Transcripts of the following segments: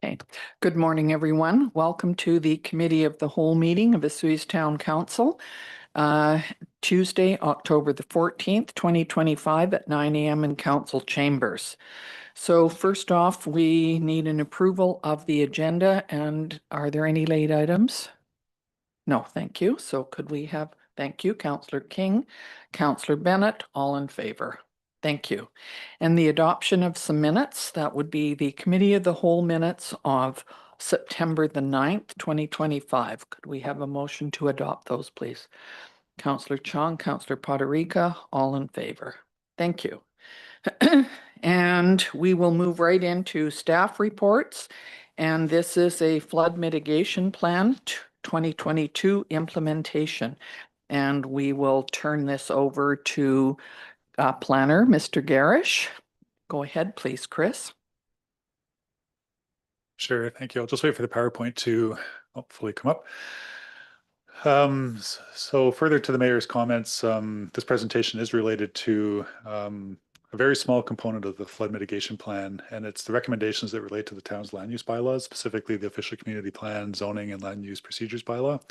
Okay. Good morning, everyone. Welcome to the Committee of the Whole meeting of Osoyoos Town Council, Tuesday, October the 14th, 2025 at 9 a.m. in Council Chambers. So first off, we need an approval of the agenda. And are there any late items? No, thank you. So could we have, thank you, Councillor King, Councillor Bennett, all in favor. Thank you. And the adoption of some minutes, that would be the Committee of the Whole minutes of September the 9th, 2025. Could we have a motion to adopt those, please? Councillor Chong, Councillor Poderica, all in favor. Thank you. And we will move right into staff reports. And this is a flood mitigation plan 2022 implementation. And we will turn this over to planner, Mr. Garish. Go ahead, please, Chris. Sure, thank you. I'll just wait for the PowerPoint to hopefully come up. So further to the mayor's comments, this presentation is related to a very small component of the flood mitigation plan, and it's the recommendations that relate to the town's land use bylaws, specifically the official community plan, zoning, and land use procedures bylaw.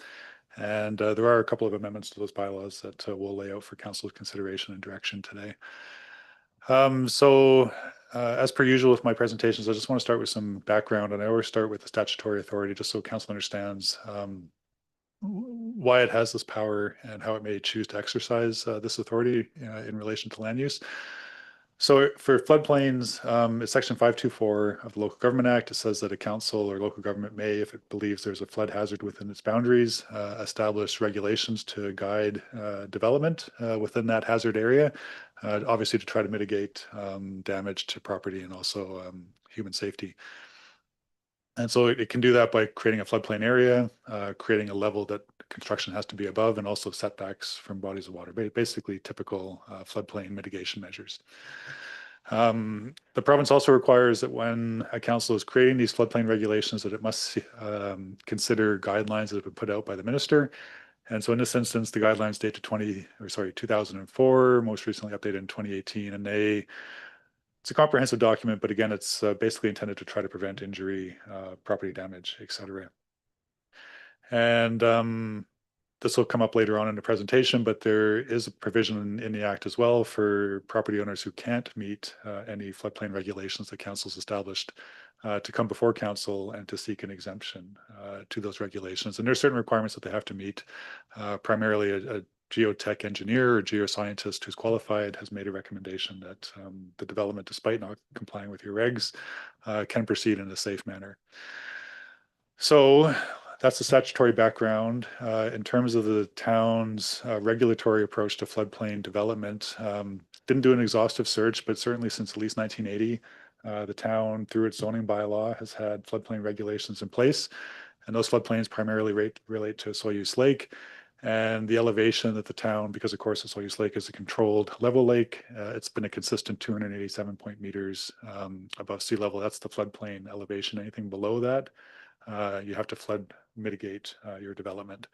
And there are a couple of amendments to those bylaws that we'll lay out for council's consideration and direction today. As per usual with my presentations, I just want to start with some background, and I always start with the statutory authority just so council understands why it has this power and how it may choose to exercise this authority in relation to land use. So for floodplains, it's section 524 of the Local Government Act. It says that a council or local government may, if it believes there's a flood hazard within its boundaries, establish regulations to guide development within that hazard area, obviously to try to mitigate damage to property and also human safety. And so it can do that by creating a floodplain area, creating a level that construction has to be above, and also setbacks from bodies of water, basically typical floodplain mitigation measures. The province also requires that when a council is creating these floodplain regulations, that it must consider guidelines that have been put out by the minister. And so in this instance, the guidelines date to 2004, most recently updated in 2018, and it's a comprehensive document, but again, it's basically intended to try to prevent injury, property damage, etc. And this will come up later on in the presentation, but there is a provision in the Act as well for property owners who can't meet any floodplain regulations that council's established to come before council and to seek an exemption to those regulations. And there are certain requirements that they have to meet, primarily a geotech engineer or geoscientist who's qualified has made a recommendation that the development, despite not complying with your regs, can proceed in a safe manner. So that's the statutory background. In terms of the town's regulatory approach to floodplain development, didn't do an exhaustive search, but certainly since at least 1980, the town, through its zoning bylaw, has had floodplain regulations in place. And those floodplains primarily relate to Osoyoos Lake. And the elevation that the town, because of course Osoyoos Lake is a controlled level lake, it's been a consistent 287 meters above sea level. That's the floodplain elevation. Anything below that, you have to flood mitigate your development.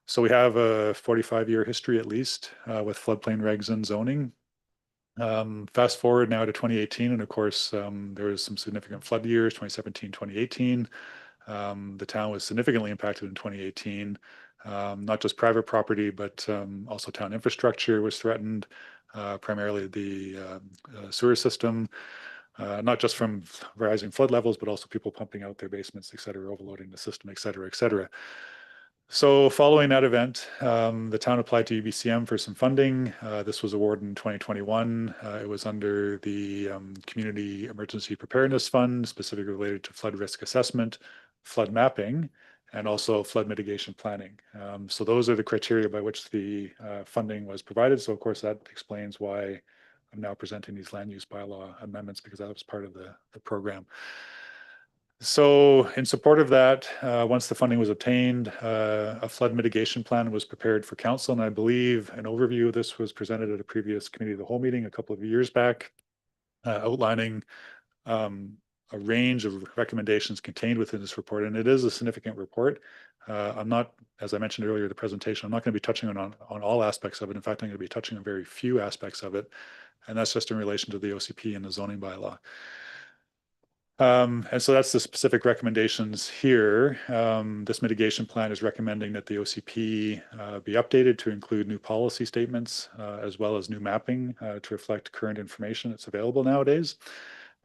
So we have a 45-year history at least with floodplain regs and zoning. Fast forward now to 2018, and of course there was some significant flood years, 2017, 2018. The town was significantly impacted in 2018. Not just private property, but also town infrastructure was threatened, primarily the sewer system, not just from rising flood levels, but also people pumping out their basements, et cetera, overloading the system, et cetera, et cetera. So following that event, the town applied to UBCM for some funding. This was awarded in 2021. It was under the Community Emergency Preparedness Fund, specifically related to flood risk assessment, flood mapping, and also flood mitigation planning. So those are the criteria by which the funding was provided. So of course that explains why I'm now presenting these land use bylaw amendments, because that was part of the program. So in support of that, once the funding was obtained, a flood mitigation plan was prepared for council. And I believe an overview of this was presented at a previous committee of the whole meeting a couple of years back, outlining a range of recommendations contained within this report, and it is a significant report. I'm not, as I mentioned earlier in the presentation, I'm not going to be touching on all aspects of it. In fact, I'm going to be touching on very few aspects of it, and that's just in relation to the OCP and the zoning bylaw. And so that's the specific recommendations here. This mitigation plan is recommending that the OCP be updated to include new policy statements as well as new mapping to reflect current information that's available nowadays.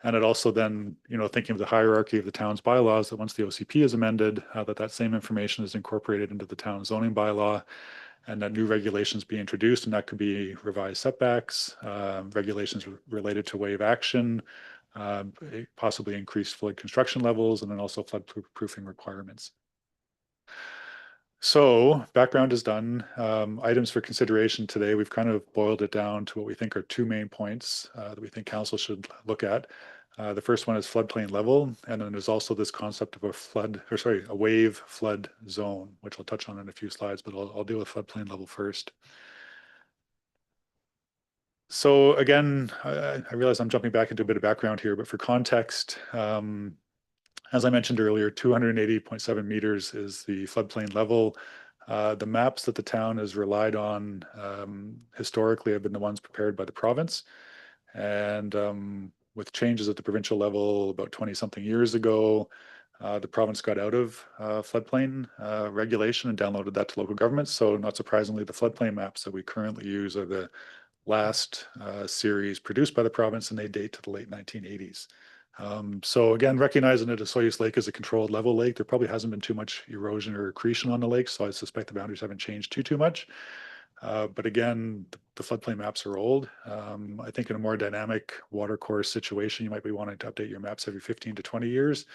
And it also then, thinking of the hierarchy of the town's bylaws, that once the OCP is amended, that same information is incorporated into the town zoning bylaw, and that new regulations be introduced, and that could be revised setbacks, regulations related to wave action, possibly increased flood construction levels, and then also flood proofing requirements. So background is done. Items for consideration today, we've kind of boiled it down to what we think are two main points that we think council should look at. The first one is floodplain level, and then there's also this concept of a wave flood zone, which I'll touch on in a few slides, but I'll deal with floodplain level first. So again, I realize I'm jumping back into a bit of background here, but for context, as I mentioned earlier, 280.7 meters is the floodplain level. The maps that the town has relied on historically have been the ones prepared by the province. And with changes at the provincial level about 20-something years ago, the province got out of floodplain regulation and downloaded that to local governments. So not surprisingly, the floodplain maps that we currently use are the last series produced by the province, and they date to the late 1980s. So again, recognizing that Osoyoos Lake is a controlled level lake, there probably hasn't been too much erosion or accretion on the lake, so I suspect the boundaries haven't changed too much. But again, the floodplain maps are old. I think in a more dynamic watercourse situation, you might be wanting to update your maps every 15 to 20 years.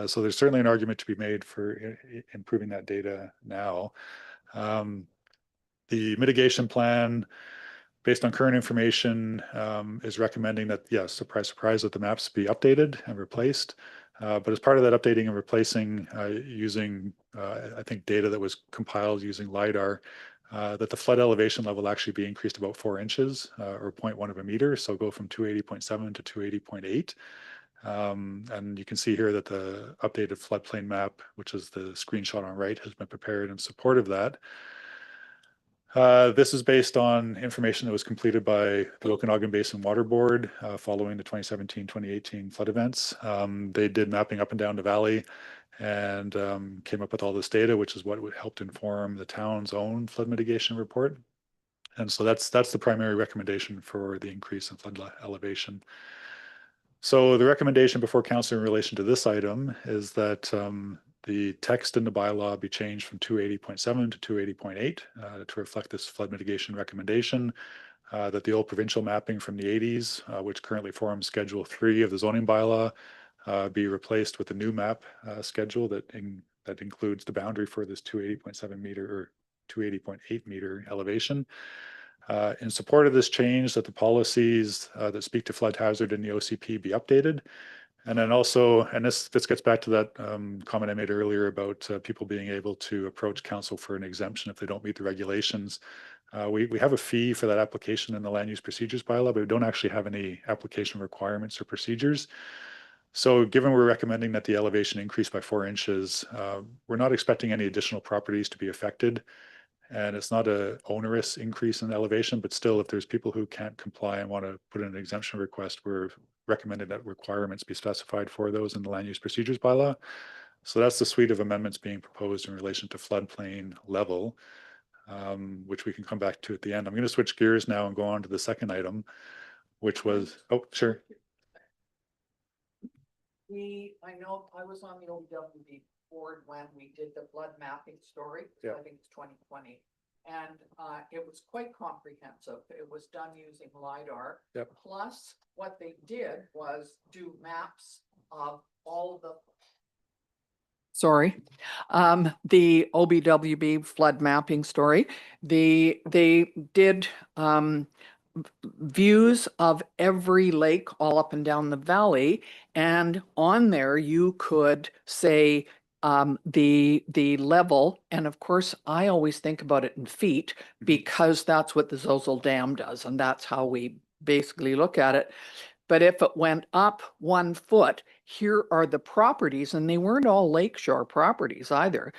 So there's certainly an argument to be made for improving that data now. The mitigation plan, based on current information, is recommending that, yes, surprise, surprise, that the maps be updated and replaced. But as part of that updating and replacing, using, I think, data that was compiled using LIDAR, that the flood elevation level actually be increased about 4 inches or 0.1 of a meter. So go from 280.7 to 280.8. And you can see here that the updated floodplain map, which is the screenshot on right, has been prepared in support of that. This is based on information that was completed by the Okanagan Basin Water Board following the 2017-2018 flood events. They did mapping up and down the valley and came up with all this data, which is what helped inform the town's own flood mitigation report. And so that's the primary recommendation for the increase in flood elevation. So the recommendation before council in relation to this item is that the text in the bylaw be changed from 280.7 to 280.8 to reflect this flood mitigation recommendation. That the old provincial mapping from the 80s, which currently forms Schedule 3 of the zoning bylaw, be replaced with a new map schedule that includes the boundary for this 280.7 meter or 280.8 meter elevation. In support of this change, that the policies that speak to flood hazard in the OCP be updated. And then also, and this gets back to that comment I made earlier about people being able to approach council for an exemption if they don't meet the regulations. We have a fee for that application in the land use procedures bylaw, but we don't actually have any application requirements or procedures. So given we're recommending that the elevation increase by 4 inches, we're not expecting any additional properties to be affected. And it's not an onerous increase in elevation, but still, if there's people who can't comply and want to put in an exemption request, we're recommending that requirements be specified for those in the land use procedures bylaw. So that's the suite of amendments being proposed in relation to floodplain level, which we can come back to at the end. I'm going to switch gears now and go on to the second item, which was, oh, sure. I know I was on the OWB board when we did the flood mapping story. Yeah. I think it's 2020. And it was quite comprehensive. It was done using LIDAR. Yep. Plus, what they did was do maps of all the the OBWB flood mapping story. They did views of every lake all up and down the valley, and on there you could say the level, and of course I always think about it in feet because that's what the Zozel Dam does, and that's how we basically look at it. But if it went up 1 foot, here are the properties, and they weren't all lakeshore properties either.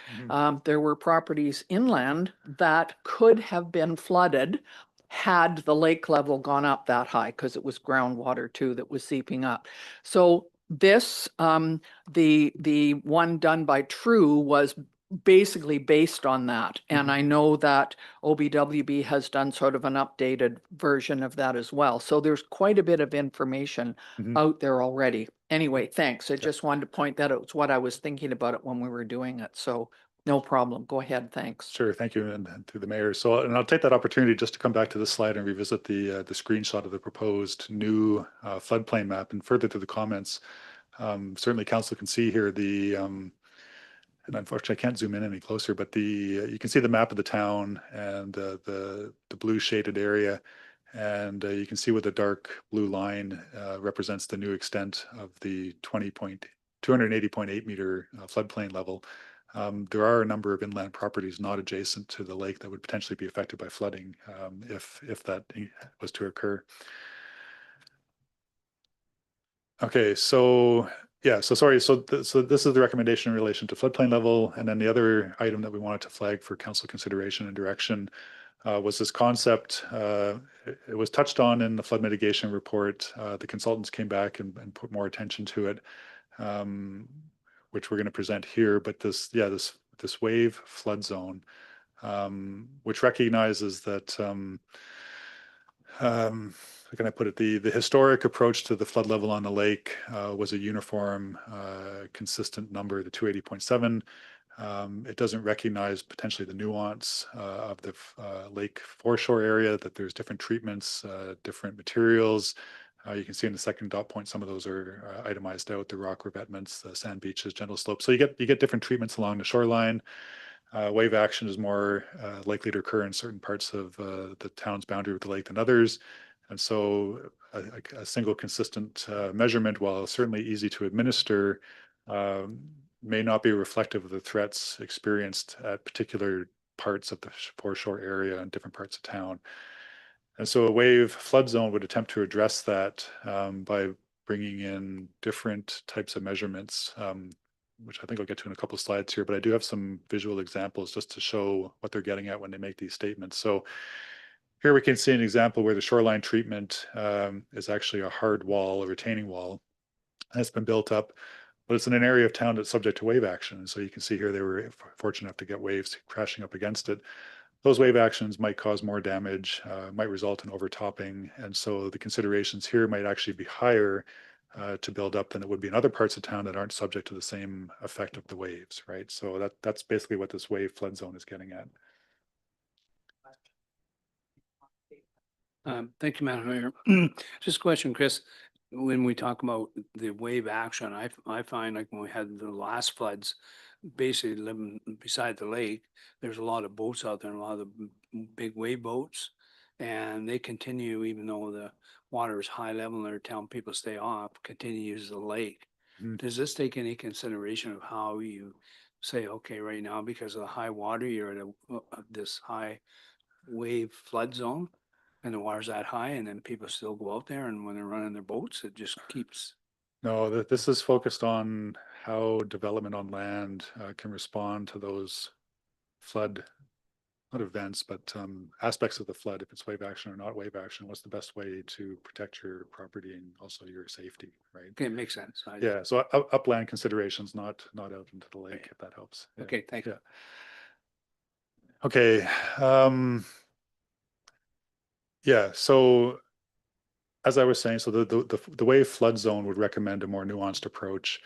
There were properties inland that could have been flooded had the lake level gone up that high, because it was groundwater too that was seeping up. So this, the one done by True was basically based on that. And I know that OBWB has done sort of an updated version of that as well. So there's quite a bit of information Mhm. out there already. Anyway, thanks. I just wanted to point that out. It's what I was thinking about it when we were doing it. So no problem. Go ahead. Thanks. Sure, thank you, and through the mayor. So, and I'll take that opportunity just to come back to this slide and revisit the screenshot of the proposed new floodplain map, and further to the comments. Certainly, council can see here and unfortunately, I can't zoom in any closer, but you can see the map of the town and the blue shaded area, and you can see what the dark blue line represents the new extent of the 280.8 meter floodplain level. There are a number of inland properties not adjacent to the lake that would potentially be affected by flooding if that was to occur. Okay, so yeah, so sorry, so this is the recommendation in relation to floodplain level, and then the other item that we wanted to flag for council consideration and direction was this concept. It was touched on in the flood mitigation report. The consultants came back and put more attention to it, which we're going to present here. But this wave flood zone, which recognizes that how can I put it? The historic approach to the flood level on the lake was a uniform, consistent number, the 280.7. It doesn't recognize potentially the nuance of the lake foreshore area, that there's different treatments, different materials. You can see in the second dot point, some of those are itemized out, the rock revetments, the sand beaches, gentle slopes. So you get different treatments along the shoreline. Wave action is more likely to occur in certain parts of the town's boundary with the lake than others. And so a single consistent measurement, while certainly easy to administer, may not be reflective of the threats experienced at particular parts of the foreshore area and different parts of town. And so a wave flood zone would attempt to address that by bringing in different types of measurements, which I think I'll get to in a couple of slides here, but I do have some visual examples just to show what they're getting at when they make these statements. So here we can see an example where the shoreline treatment is actually a hard wall, a retaining wall, that's been built up, but it's in an area of town that's subject to wave action. So you can see here they were fortunate enough to get waves crashing up against it. Those wave actions might cause more damage, might result in overtopping. And so the considerations here might actually be higher to build up than it would be in other parts of town that aren't subject to the same effect of the waves, right? So that's basically what this wave flood zone is getting at. Thank you, Madam Mayor. Just a question, Chris. When we talk about the wave action, I find like when we had the last floods, basically living beside the lake, there's a lot of boats out there, and a lot of big wave boats. And they continue, even though the water is high level and they're telling people stay off, continue to use the lake. Mhm. Does this take any consideration of how you say, okay, right now, because of the high water, you're at this high wave flood zone? And the water's that high, and then people still go out there, and when they're running their boats, it just keeps. No, this is focused on how development on land can respond to those flood, not events, but aspects of the flood, if it's wave action or not wave action. What's the best way to protect your property and also your safety, right? Okay, it makes sense. Yeah, so upland considerations, not out into the lake, Okay. if that helps. Yeah. Okay, thank you. Yeah. Okay. Yeah, so as I was saying, so the wave flood zone would recommend a more nuanced approach.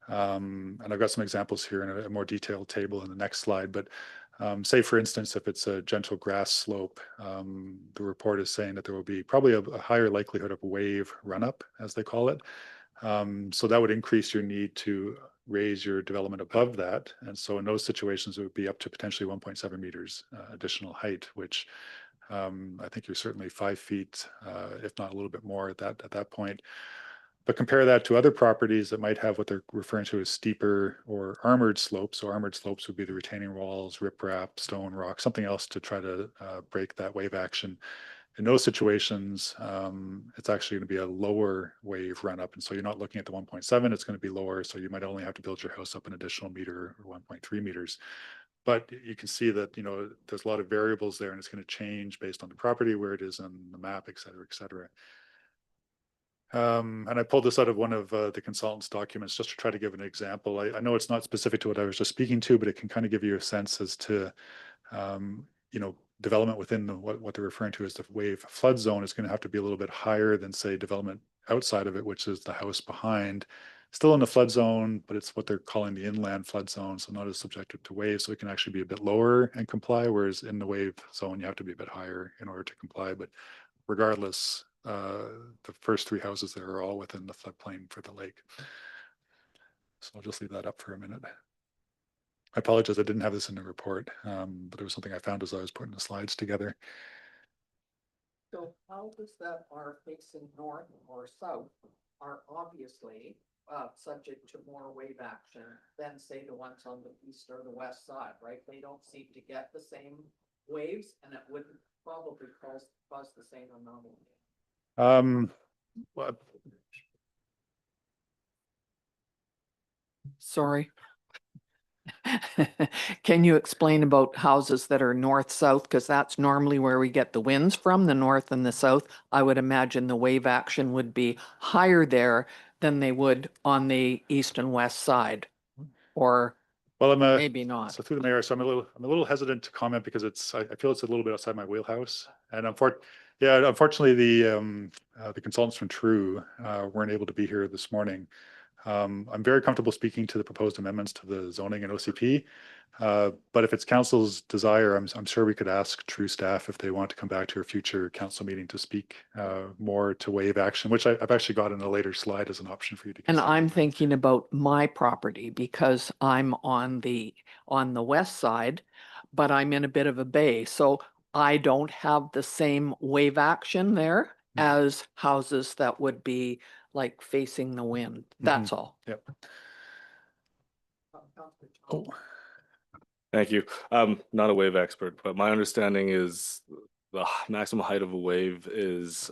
And I've got some examples here in a more detailed table in the next slide. But say, for instance, if it's a gentle grass slope, the report is saying that there will be probably a higher likelihood of wave run-up, as they call it. So that would increase your need to raise your development above that. And so in those situations, it would be up to potentially 1.7 meters additional height, which I think you're certainly 5 feet, if not a little bit more at that point. But compare that to other properties that might have what they're referring to as steeper or armored slopes. So armored slopes would be the retaining walls, riprap, stone, rock, something else to try to break that wave action. In those situations, it's actually going to be a lower wave run up. And so you're not looking at the 1.7, it's going to be lower. So you might only have to build your house up an additional meter or 1.3 meters. But you can see that, there's a lot of variables there, and it's going to change based on the property, where it is on the map, et cetera, et cetera. And I pulled this out of one of the consultant's documents just to try to give an example. I know it's not specific to what I was just speaking to, but it can kind of give you a sense as to, you know, development within what they're referring to as the wave flood zone is going to have to be a little bit higher than, say, development outside of it, which is the house behind. Still in the flood zone, but it's what they're calling the inland flood zone, so not as subjected to waves. So it can actually be a bit lower and comply, whereas in the wave zone, you have to be a bit higher in order to comply. But regardless, the first three houses there are all within the floodplain for the lake. So I'll just leave that up for a minute. I apologize, I didn't have this in the report, but it was something I found as I was putting the slides together. So houses that are facing north or south are obviously subject to more wave action than, say, the ones on the east or the west side, right? They don't seem to get the same waves, and it would probably cause the same amount of. Well, Sorry. Can you explain about houses that are north-south? Because that's normally where we get the winds from, the north and the south. I would imagine the wave action would be higher there than they would on the east and west side, or well, maybe not. so through the mayor, so I'm a little hesitant to comment because I feel it's a little bit outside my wheelhouse. And unfortunately, the consultants from True weren't able to be here this morning. I'm very comfortable speaking to the proposed amendments to the zoning and OCP. But if it's council's desire, I'm sure we could ask True staff if they want to come back to a future council meeting to speak more to wave action, which I've actually got in a later slide as an option for you to And consider. I'm thinking about my property because I'm on the west side, but I'm in a bit of a bay. So I don't have the same wave action there as houses that would be like facing the wind. That's all. Yep. Oh, Thank you. Not a wave expert, but my understanding is the maximum height of a wave is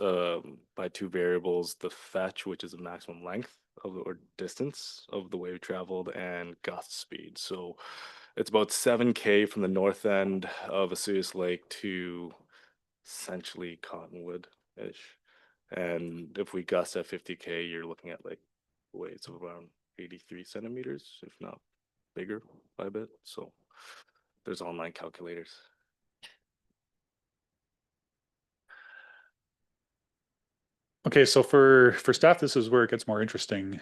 by two variables, the fetch, which is the maximum length of or distance of the wave traveled, and gust speed. So it's about 7K from the north end of Vesuvius Lake to essentially Cottonwood-ish. And if we gust at 50K, you're looking at like waves of around 83 centimeters, if not bigger by a bit. So there's online calculators. okay, so for staff, this is where it gets more interesting.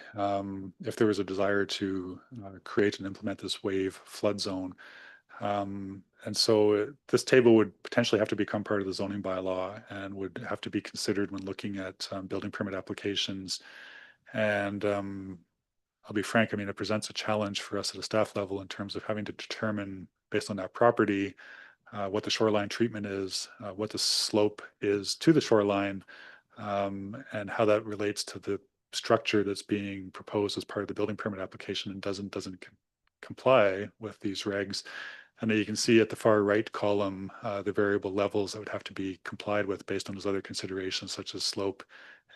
If there was a desire to create and implement this wave flood zone. And so this table would potentially have to become part of the zoning bylaw and would have to be considered when looking at building permit applications. And I'll be frank, I mean, it presents a challenge for us at a staff level in terms of having to determine based on that property what the shoreline treatment is, what the slope is to the shoreline, and how that relates to the structure that's being proposed as part of the building permit application and doesn't comply with these regs. And then you can see at the far right column the variable levels that would have to be complied with based on those other considerations such as slope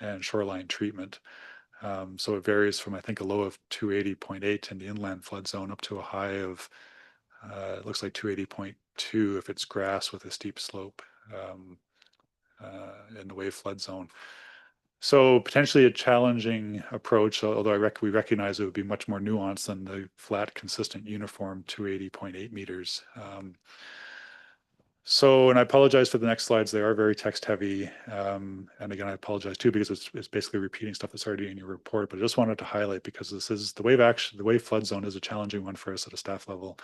and shoreline treatment. So it varies from, I think, a low of 280.8 in the inland flood zone up to a high of it looks like 280.2 if it's grass with a steep slope in the wave flood zone. So potentially a challenging approach, although we recognize it would be much more nuanced than the flat, consistent, uniform 280.8 meters. So, and I apologize for the next slides. They are very text heavy. And again, I apologize too, because it's basically repeating stuff that's already in your report, but I just wanted to highlight because this is the wave flood zone is a challenging one for us at a staff level.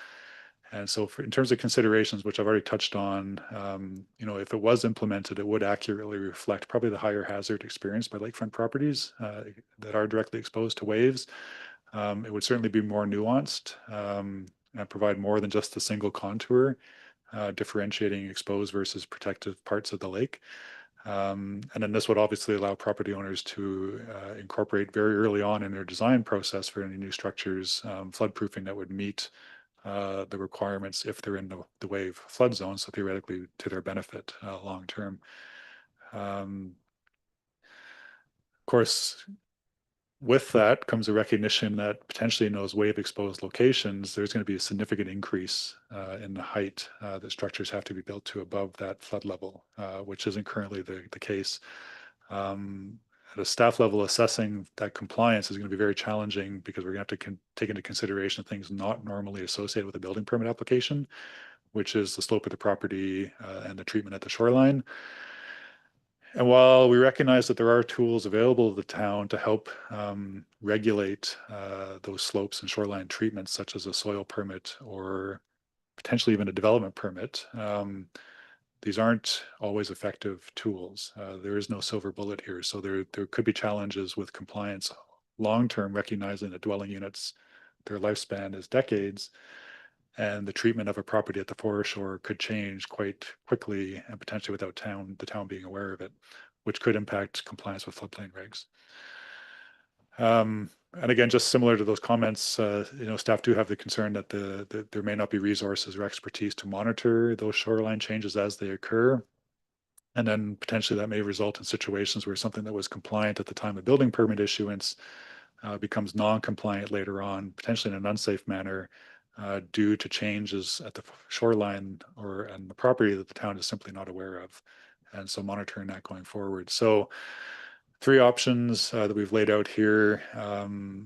And so in terms of considerations, which I've already touched on, you know, if it was implemented, it would accurately reflect probably the higher hazard experienced by lakefront properties that are directly exposed to waves. It would certainly be more nuanced and provide more than just a single contour, differentiating exposed versus protected parts of the lake. And then this would obviously allow property owners to incorporate very early on in their design process for any new structures, floodproofing that would meet the requirements if they're in the wave flood zone, so theoretically to their benefit long term. Of course, with that comes a recognition that potentially in those wave exposed locations, there's going to be a significant increase in the height that structures have to be built to above that flood level, which isn't currently the case. And at a staff level, assessing that compliance is going to be very challenging because we're going to have to take into consideration things not normally associated with a building permit application, which is the slope of the property and the treatment at the shoreline. And while we recognize that there are tools available to the town to help regulate those slopes and shoreline treatments, such as a soil permit or potentially even a development permit, these aren't always effective tools. There is no silver bullet here. So there could be challenges with compliance long-term, recognizing that dwelling units, their lifespan is decades, and the treatment of a property at the foreshore could change quite quickly and potentially without the town being aware of it, which could impact compliance with floodplain regs. And again, just similar to those comments, staff do have the concern that there may not be resources or expertise to monitor those shoreline changes as they occur. And then potentially that may result in situations where something that was compliant at the time of building permit issuance becomes non-compliant later on, potentially in an unsafe manner, due to changes at the shoreline and the property that the town is simply not aware of. And so monitoring that going forward. So 3 options that we've laid out here.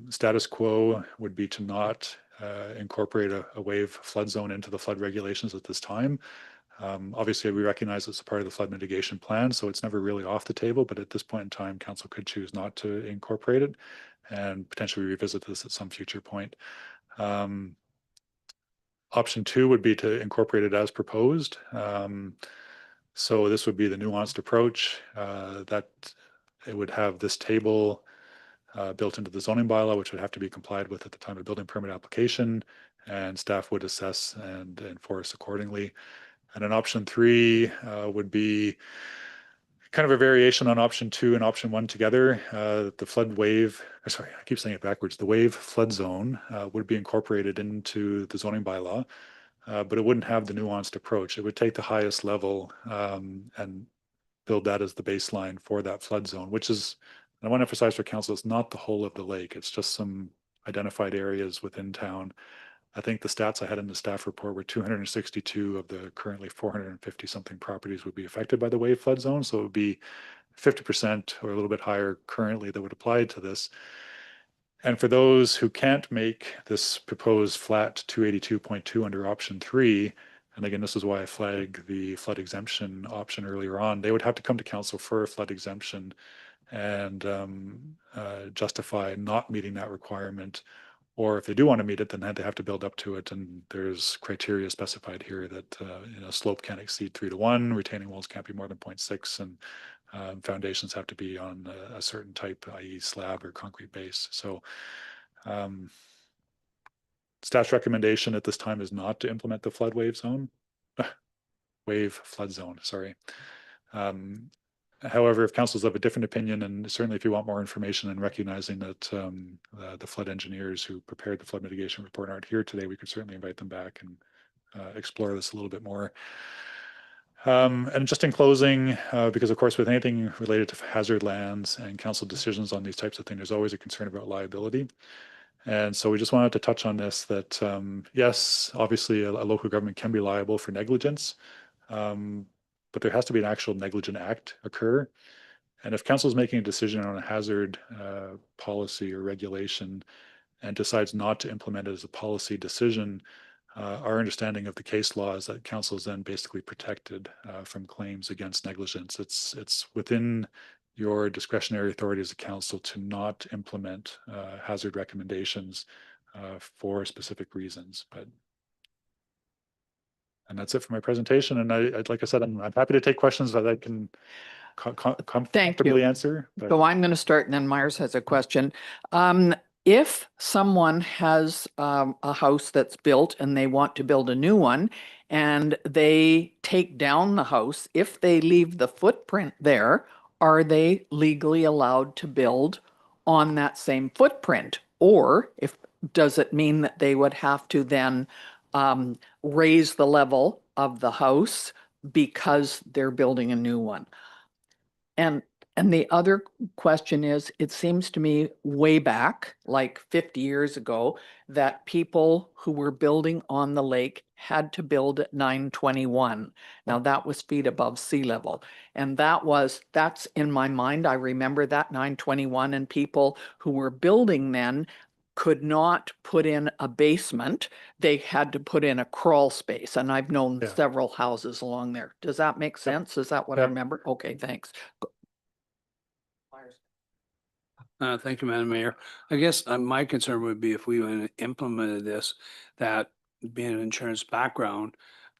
Status quo would be to not incorporate a wave flood zone into the flood regulations at this time. Obviously, we recognize it's a part of the flood mitigation plan, so it's never really off the table, but at this point in time, council could choose not to incorporate it and potentially revisit this at some future point. Option 2 would be to incorporate it as proposed. So this would be the nuanced approach that it would have this table built into the zoning bylaw, which would have to be complied with at the time of building permit application, and staff would assess and enforce accordingly. And then option 3 would be kind of a variation on option 2 and option 1 together. The flood wave, sorry, I keep saying it backwards. The wave flood zone would be incorporated into the zoning bylaw, but it wouldn't have the nuanced approach. It would take the highest level and build that as the baseline for that flood zone, which is, and I want to emphasize for council, it's not the whole of the lake. It's just some identified areas within town. I think the stats I had in the staff report were 262 of the currently 450 something properties would be affected by the wave flood zone. So it would be 50% or a little bit higher currently that would apply to this. And for those who can't make this proposed flat 282.2 under option 3, and again, this is why I flagged the flood exemption option earlier on, they would have to come to council for a flood exemption and justify not meeting that requirement. Or if they do want to meet it, then they have to build up to it. And there's criteria specified here that slope can't exceed 3 to 1, retaining walls can't be more than 0.6, and foundations have to be on a certain type, i.e. slab or concrete base. So staff's recommendation at this time is not to implement the flood wave zone, wave flood zone, sorry. However, if councils have a different opinion, and certainly if you want more information and recognizing that the flood engineers who prepared the flood mitigation report aren't here today, we could certainly invite them back and explore this a little bit more. And just in closing, because of course with anything related to hazard lands and council decisions on these types of things, there's always a concern about liability. And so we just wanted to touch on this, that yes, obviously a local government can be liable for negligence, but there has to be an actual negligent act occur. And if council is making a decision on a hazard policy or regulation and decides not to implement it as a policy decision, our understanding of the case law is that council is then basically protected from claims against negligence. It's within your discretionary authority as a council to not implement hazard recommendations for specific reasons. And that's it for my presentation. And I'd like I said, I'm happy to take questions that I can comfortably answer. But. So I'm going to start, and then Myers has a question. If someone has a house that's built and they want to build a new one, and they take down the house, if they leave the footprint there, are they legally allowed to build on that same footprint? Or does it mean that they would have to then raise the level of the house because they're building a new one? And And the other question is, it seems to me way back, like 50 years ago, that people who were building on the lake had to build at 921. Now that was feet above sea level. And that's in my mind. I remember that 921, and people who were building then could not put in a basement. They had to put in a crawl space. And I've known Yeah. several houses along there. Does that make sense? Is that what I Yep. remember? Okay, thanks. Thank you, Madam Mayor. I guess my concern would be if we implemented this, that being an insurance background,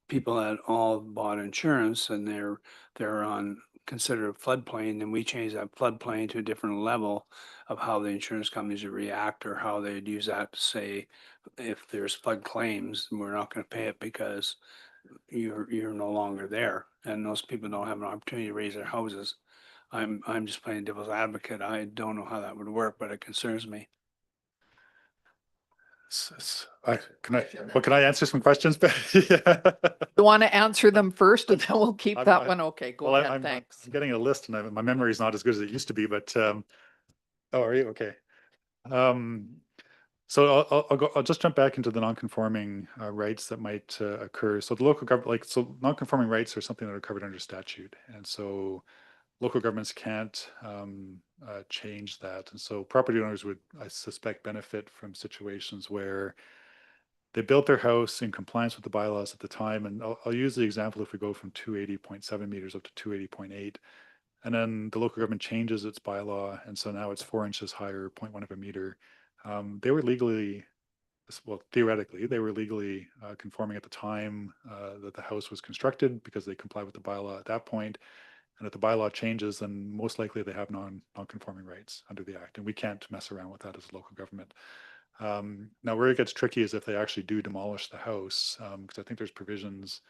people that all bought insurance and they're on considered floodplain, and we change that floodplain to a different level of how the insurance companies would react, or how they'd use that to say, if there's flood claims, we're not going to pay it because you're no longer there, and those people don't have an opportunity to raise their houses. I'm just playing devil's advocate. I don't know how that would work, but it concerns me. Can I answer some questions? Yeah. You want to answer them first, and then we'll keep that one? Okay, go Well, ahead, thanks. I'm getting a list, and my memory is not as good as it used to be, but, oh, are you? Okay. So I'll just jump back into the non-conforming rights that might occur. So the local government, so non-conforming rights are something that are covered under statute. And so local governments can't change that. And so property owners would, I suspect, benefit from situations where they built their house in compliance with the bylaws at the time. And I'll use the example if we go from 280.7 meters up to 280.8. And then the local government changes its bylaw. And so now it's 4 inches higher, 0.1 of a meter. They were legally, well, theoretically, they were legally conforming at the time that the house was constructed, because they complied with the bylaw at that point. And if the bylaw changes, then most likely they have non-conforming rights under the act. And we can't mess around with that as a local government. Now, where it gets tricky is if they actually do demolish the house, because I think there's provisions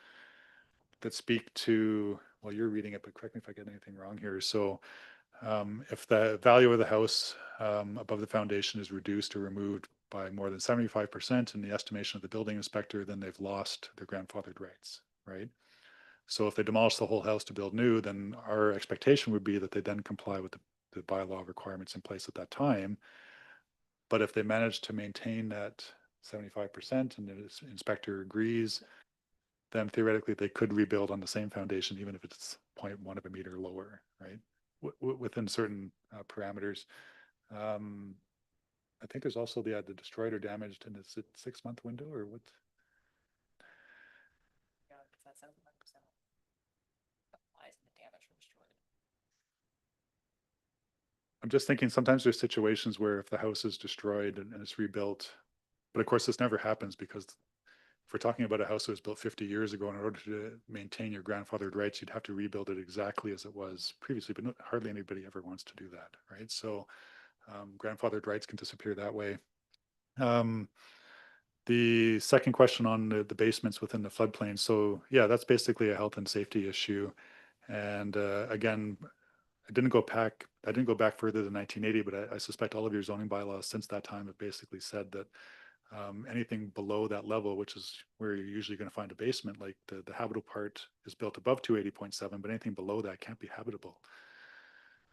that speak to, well, you're reading it, but correct me if I get anything wrong here. So if the value of the house above the foundation is reduced or removed by more than 75% in the estimation of the building inspector, then they've lost their grandfathered rights, right? So if they demolish the whole house to build new, then our expectation would be that they then comply with the bylaw requirements in place at that time. But if they manage to maintain that 75% and the inspector agrees, then theoretically they could rebuild on the same foundation, even if it's 0.1 of a meter lower, right? Within certain parameters. I think there's also the destroyed or damaged, and it's a 6-month window, or what? Yeah, if that's 75% applies and the damage or destroyed. I'm just thinking sometimes there's situations where if the house is destroyed and it's rebuilt, but of course this never happens, because if we're talking about a house that was built 50 years ago, in order to maintain your grandfathered rights, you'd have to rebuild it exactly as it was previously, but hardly anybody ever wants to do that, right? So grandfathered rights can disappear that way. The second question on the basements within the floodplain. So yeah, that's basically a health and safety issue. And again, I didn't go back further than 1980, but I suspect all of your zoning bylaws since that time have basically said that anything below that level, which is where you're usually going to find a basement, like the habitable part is built above 280.7, but anything below that can't be habitable.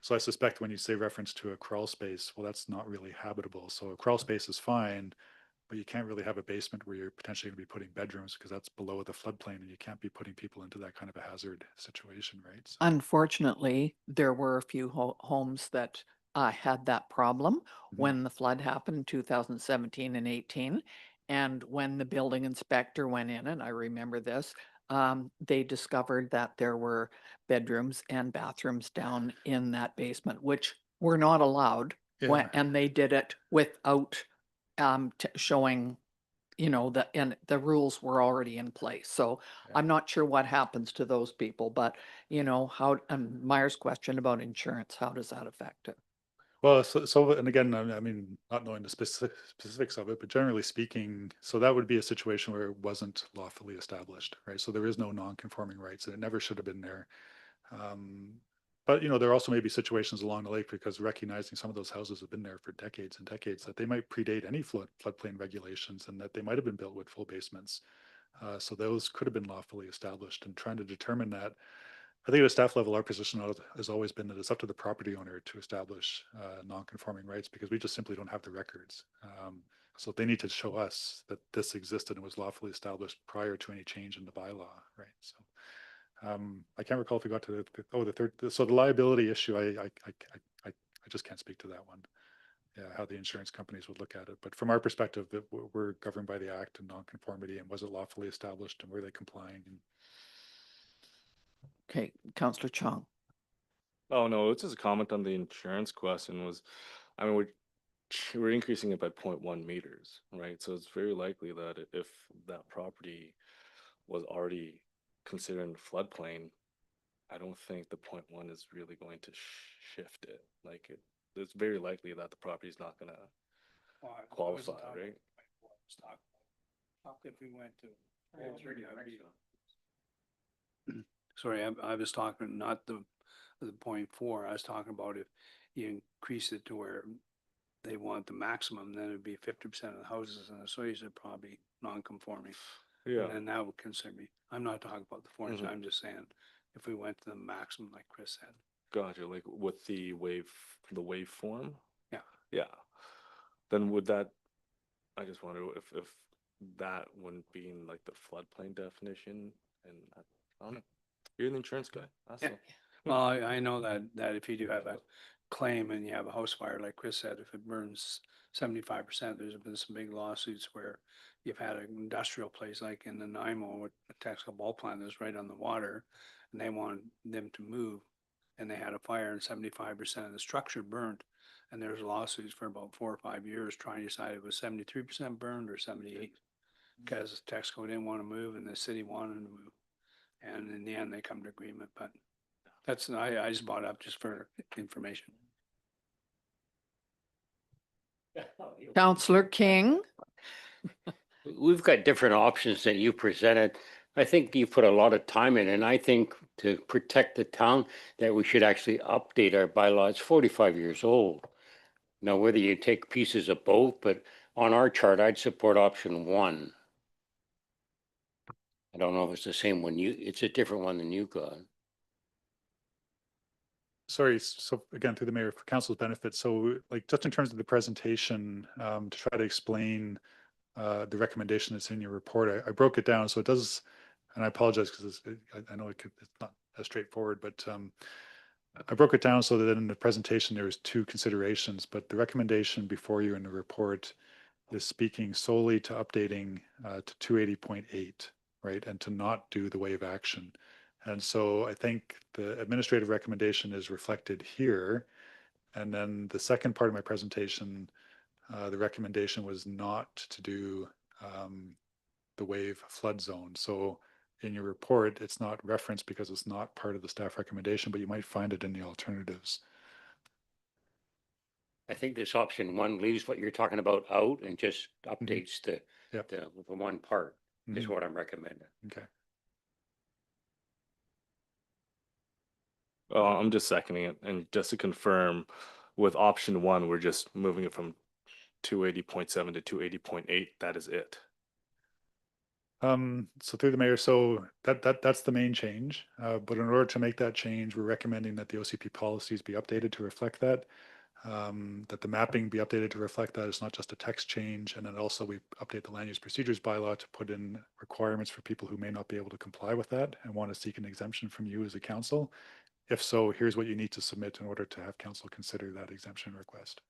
So I suspect when you say reference to a crawl space, well, that's not really habitable. So a crawl space is fine, but you can't really have a basement where you're potentially going to be putting bedrooms, because that's below the floodplain, and you can't be putting people into that kind of a hazard situation, right? So, Unfortunately, there were a few homes that had that problem when the flood happened in 2017 and 18. And when the building inspector went in, and I remember this, they discovered that there were bedrooms and bathrooms down in that basement, which were not allowed. yeah. And they did it without showing, and the rules were already in place. So Yeah. I'm not sure what happens to those people, but how, and Myers' question about insurance, how does that affect it? Well, so and again, I mean, not knowing the specifics of it, but generally speaking, so that would be a situation where it wasn't lawfully established, right? So there is no non-conforming rights, and it never should have been there. But there also may be situations along the lake, because recognizing some of those houses have been there for decades and decades, that they might predate any floodplain regulations, and that they might have been built with full basements. So those could have been lawfully established, and trying to determine that. I think at a staff level, our position has always been that it's up to the property owner to establish non-conforming rights because we just simply don't have the records. So they need to show us that this existed and was lawfully established prior to any change in the bylaw, right? So I can't recall if we got to the third. So the liability issue, I just can't speak to that one. Yeah, how the insurance companies would look at it. But from our perspective, that we're governed by the Act and non-conformity, and was it lawfully established, and were they complying? And Okay, Councillor Chong. Oh, no, it's just a comment on the insurance question was, I mean, we're increasing it by 0.1 meters, right? So it's very likely that if that property was already considered in floodplain, I don't think the 0.1 is really going to shift it. Like it's very likely that the property is not gonna qualify, right? How could we went to? Sorry, I was talking, not the 0.4, I was talking about if you increase it to where they want the maximum, then it'd be 50% of the houses in the cities are probably non-conforming. Yeah. And then that would concern me. I'm not talking about the forms, Mhm. I'm just saying, if we went to the maximum, like Chris said. Gotcha. Like with the waveform. Yeah. Yeah. Then would that? I just wonder if that wouldn't be in like the floodplain definition, and I don't know. You're an insurance guy. That's Yeah. Well, I know that if you do have a claim and you have a house fire, like Chris said, if it burns 75%, there's been some big lawsuits where you've had an industrial place like in Nanaimo with a Texas ball plant that's right on the water, and they wanted them to move, and they had a fire and 75% of the structure burned. And there's lawsuits for about 4 or 5 years trying to decide if it was 73% burned or 78, because Texaco didn't want to move and the city wanted to move. And in the end, they come to agreement, but that's, I just brought it up just for information. Councillor King. We've got different options that you presented. I think you put a lot of time in, and I think to protect the town that we should actually update our bylaw. It's 45 years old. Now, whether you take pieces of both, but on our chart, I'd support option 1. I don't know if it's the same one it's a different one than you got. sorry, so again, through the mayor, for council's benefit, so like just in terms of the presentation, to try to explain the recommendation that's in your report, I broke it down, so it does, and I apologize because I know it's not as straightforward, but I broke it down so that in the presentation there was 2 considerations, but the recommendation before you in the report is speaking solely to updating to 280.8, right, and to not do the wave action. And so I think the administrative recommendation is reflected here. And then the second part of my presentation, the recommendation was not to do the wave flood zone. So in your report, it's not referenced because it's not part of the staff recommendation, but you might find it in the alternatives. I think this option 1 leaves what you're talking about out and just updates the one part is Mhm. what I'm recommending. Okay. Oh, I'm just seconding it, and just to confirm, with option 1, we're just moving it from 280.7 to 280.8. That is it. So through the mayor, so that's the main change. But in order to make that change, we're recommending that the OCP policies be updated to reflect that. That the mapping be updated to reflect that. It's not just a text change. And then also we update the land use procedures bylaw to put in requirements for people who may not be able to comply with that and want to seek an exemption from you as a council. If so, here's what you need to submit in order to have council consider that exemption request.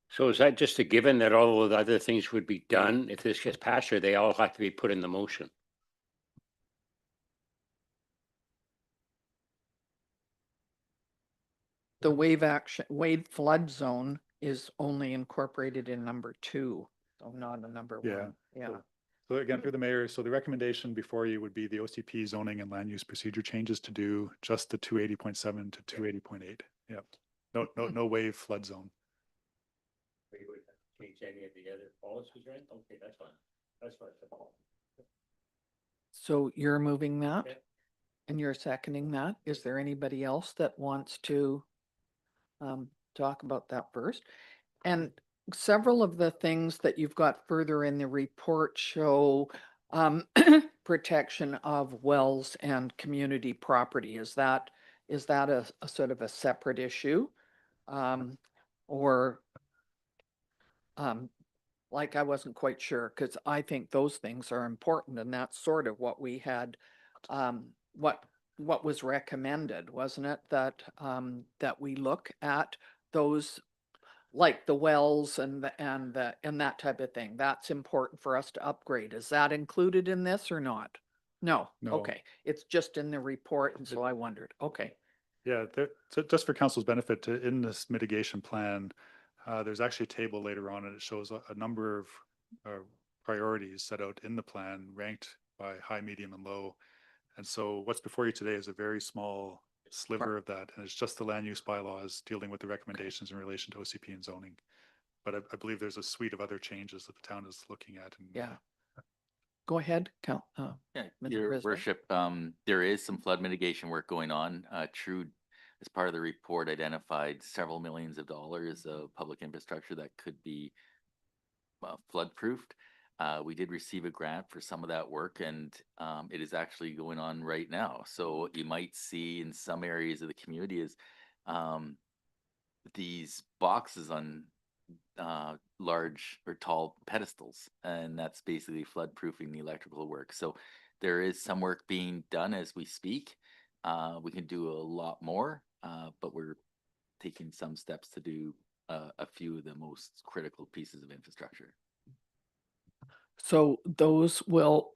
So is that just a given that all of the other things would be done if this gets passed, or they all have to be put in the motion? The wave flood zone is only incorporated in number 2, so not in number 1. Yeah. So again, through the mayor, so the recommendation before you would be the OCP zoning and land use procedure changes to do just the 280.7 to 280.8. Yep. No wave flood zone. You would change any of the other policies, right? Okay, that's fine. That's fine. So you're moving that? Yeah. And you're seconding that? Is there anybody else that wants to talk about that first? And several of the things that you've got further in the report show protection of wells and community property. Is that a sort of a separate issue? Or like I wasn't quite sure, because I think those things are important, and that's sort of what we had, what was recommended, wasn't it? That that we look at those, like the wells and that type of thing. That's important for us to upgrade. Is that included in this or not? No. No. Okay, it's just in the report, and so I wondered. Okay. Yeah, so just for council's benefit, in this mitigation plan, there's actually a table later on, and it shows a number of priorities set out in the plan, ranked by high, medium, and low. And so what's before you today is a very small sliver of that, and it's just the land use bylaws dealing with the recommendations in relation to OCP and zoning. But I believe there's a suite of other changes that the town is looking at. And Yeah. Go ahead, Count. Yeah, Mr. Your Brisbane. worship, there is some flood mitigation work going on. Trude, as part of the report, identified several millions of dollars of public infrastructure that could be flood proofed. We did receive a grant for some of that work, and it is actually going on right now. So what you might see in some areas of the community is these boxes on large or tall pedestals, and that's basically flood proofing the electrical work. So there is some work being done as we speak. We can do a lot more, but we're taking some steps to do a few of the most critical pieces of infrastructure. So those will,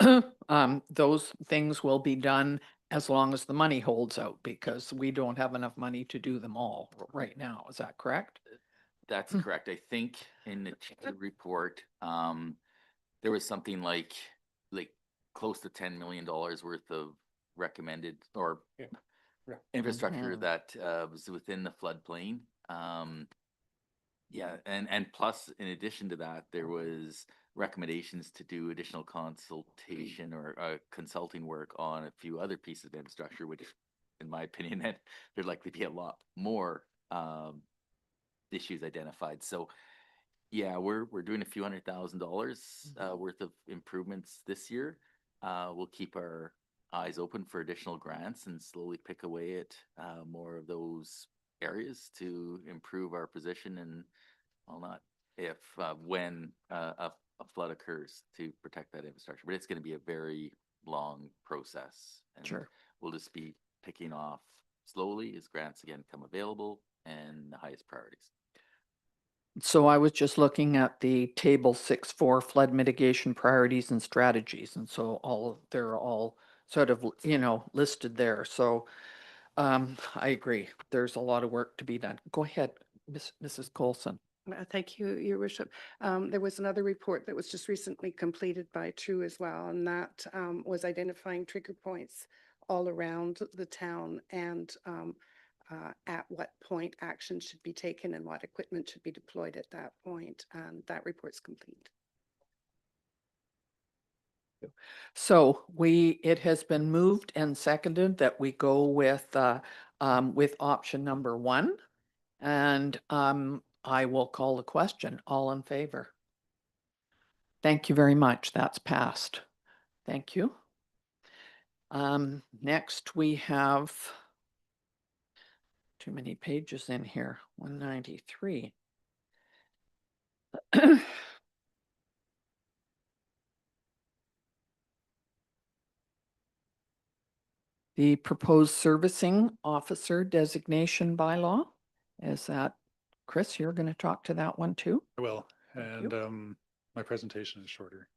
those things will be done as long as the money holds out, because we don't have enough money to do them all right now. Is that correct? That's correct. I think in the Chair report, there was something like close to $10 million worth of recommended or infrastructure Mhm. that was within the floodplain. Yeah, and plus, in addition to that, there was recommendations to do additional consultation or consulting work on a few other pieces of infrastructure, which, in my opinion, that there'd likely be a lot more issues identified. So, yeah, we're doing a few $100,000 worth of improvements this year. We'll keep our eyes open for additional grants and slowly pick away at more of those areas to improve our position, and well, not if when a flood occurs, to protect that infrastructure. But it's going to be a very long process, and Sure. we'll just be picking off slowly as grants again come available and the highest priorities. So I was just looking at the table 6.4 flood mitigation priorities and strategies. And so they're all sort of, listed there. So I agree. There's a lot of work to be done. Go ahead, Mrs. Colson. Thank you, Your Worship. There was another report that was just recently completed by True as well, and that was identifying trigger points all around the town, and at what point action should be taken and what equipment should be deployed at that point. And that report's complete. So it has been moved and seconded that we go with option number 1. And I will call the question. All in favor? Thank you very much. That's passed. Thank you. Next we have too many pages in here. 193. The proposed servicing officer designation bylaw. Is that, Chris, you're going to talk to that one too? I will. Thank And my presentation is shorter.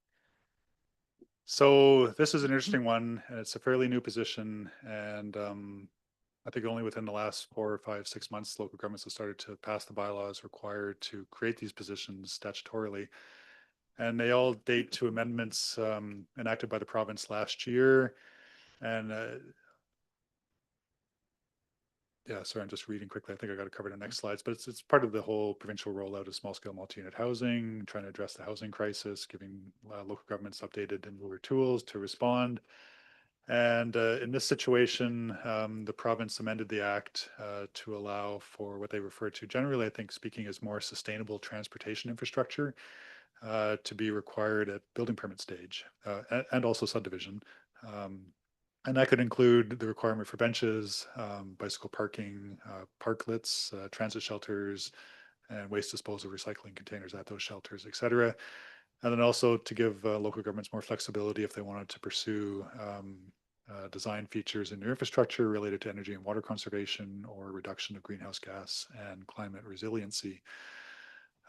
So this is an interesting one, and it's a fairly new position. And I think only within the last 4 or 5, 6 months, local governments have started to pass the bylaws required to create these positions statutorily. And they all date to amendments enacted by the province last year. And yeah, sorry, I'm just reading quickly. I think I got to cover the next slides, but it's part of the whole provincial rollout of small scale multi-unit housing, trying to address the housing crisis, giving local governments updated and newer tools to respond. And in this situation, the province amended the act to allow for what they refer to generally, I think, speaking as more sustainable transportation infrastructure. to be required at building permit stage and also subdivision. And that could include the requirement for benches, bicycle parking, parklets, transit shelters, and waste disposal recycling containers at those shelters, et cetera. And then also to give local governments more flexibility if they wanted to pursue design features in their infrastructure related to energy and water conservation or reduction of greenhouse gas and climate resiliency.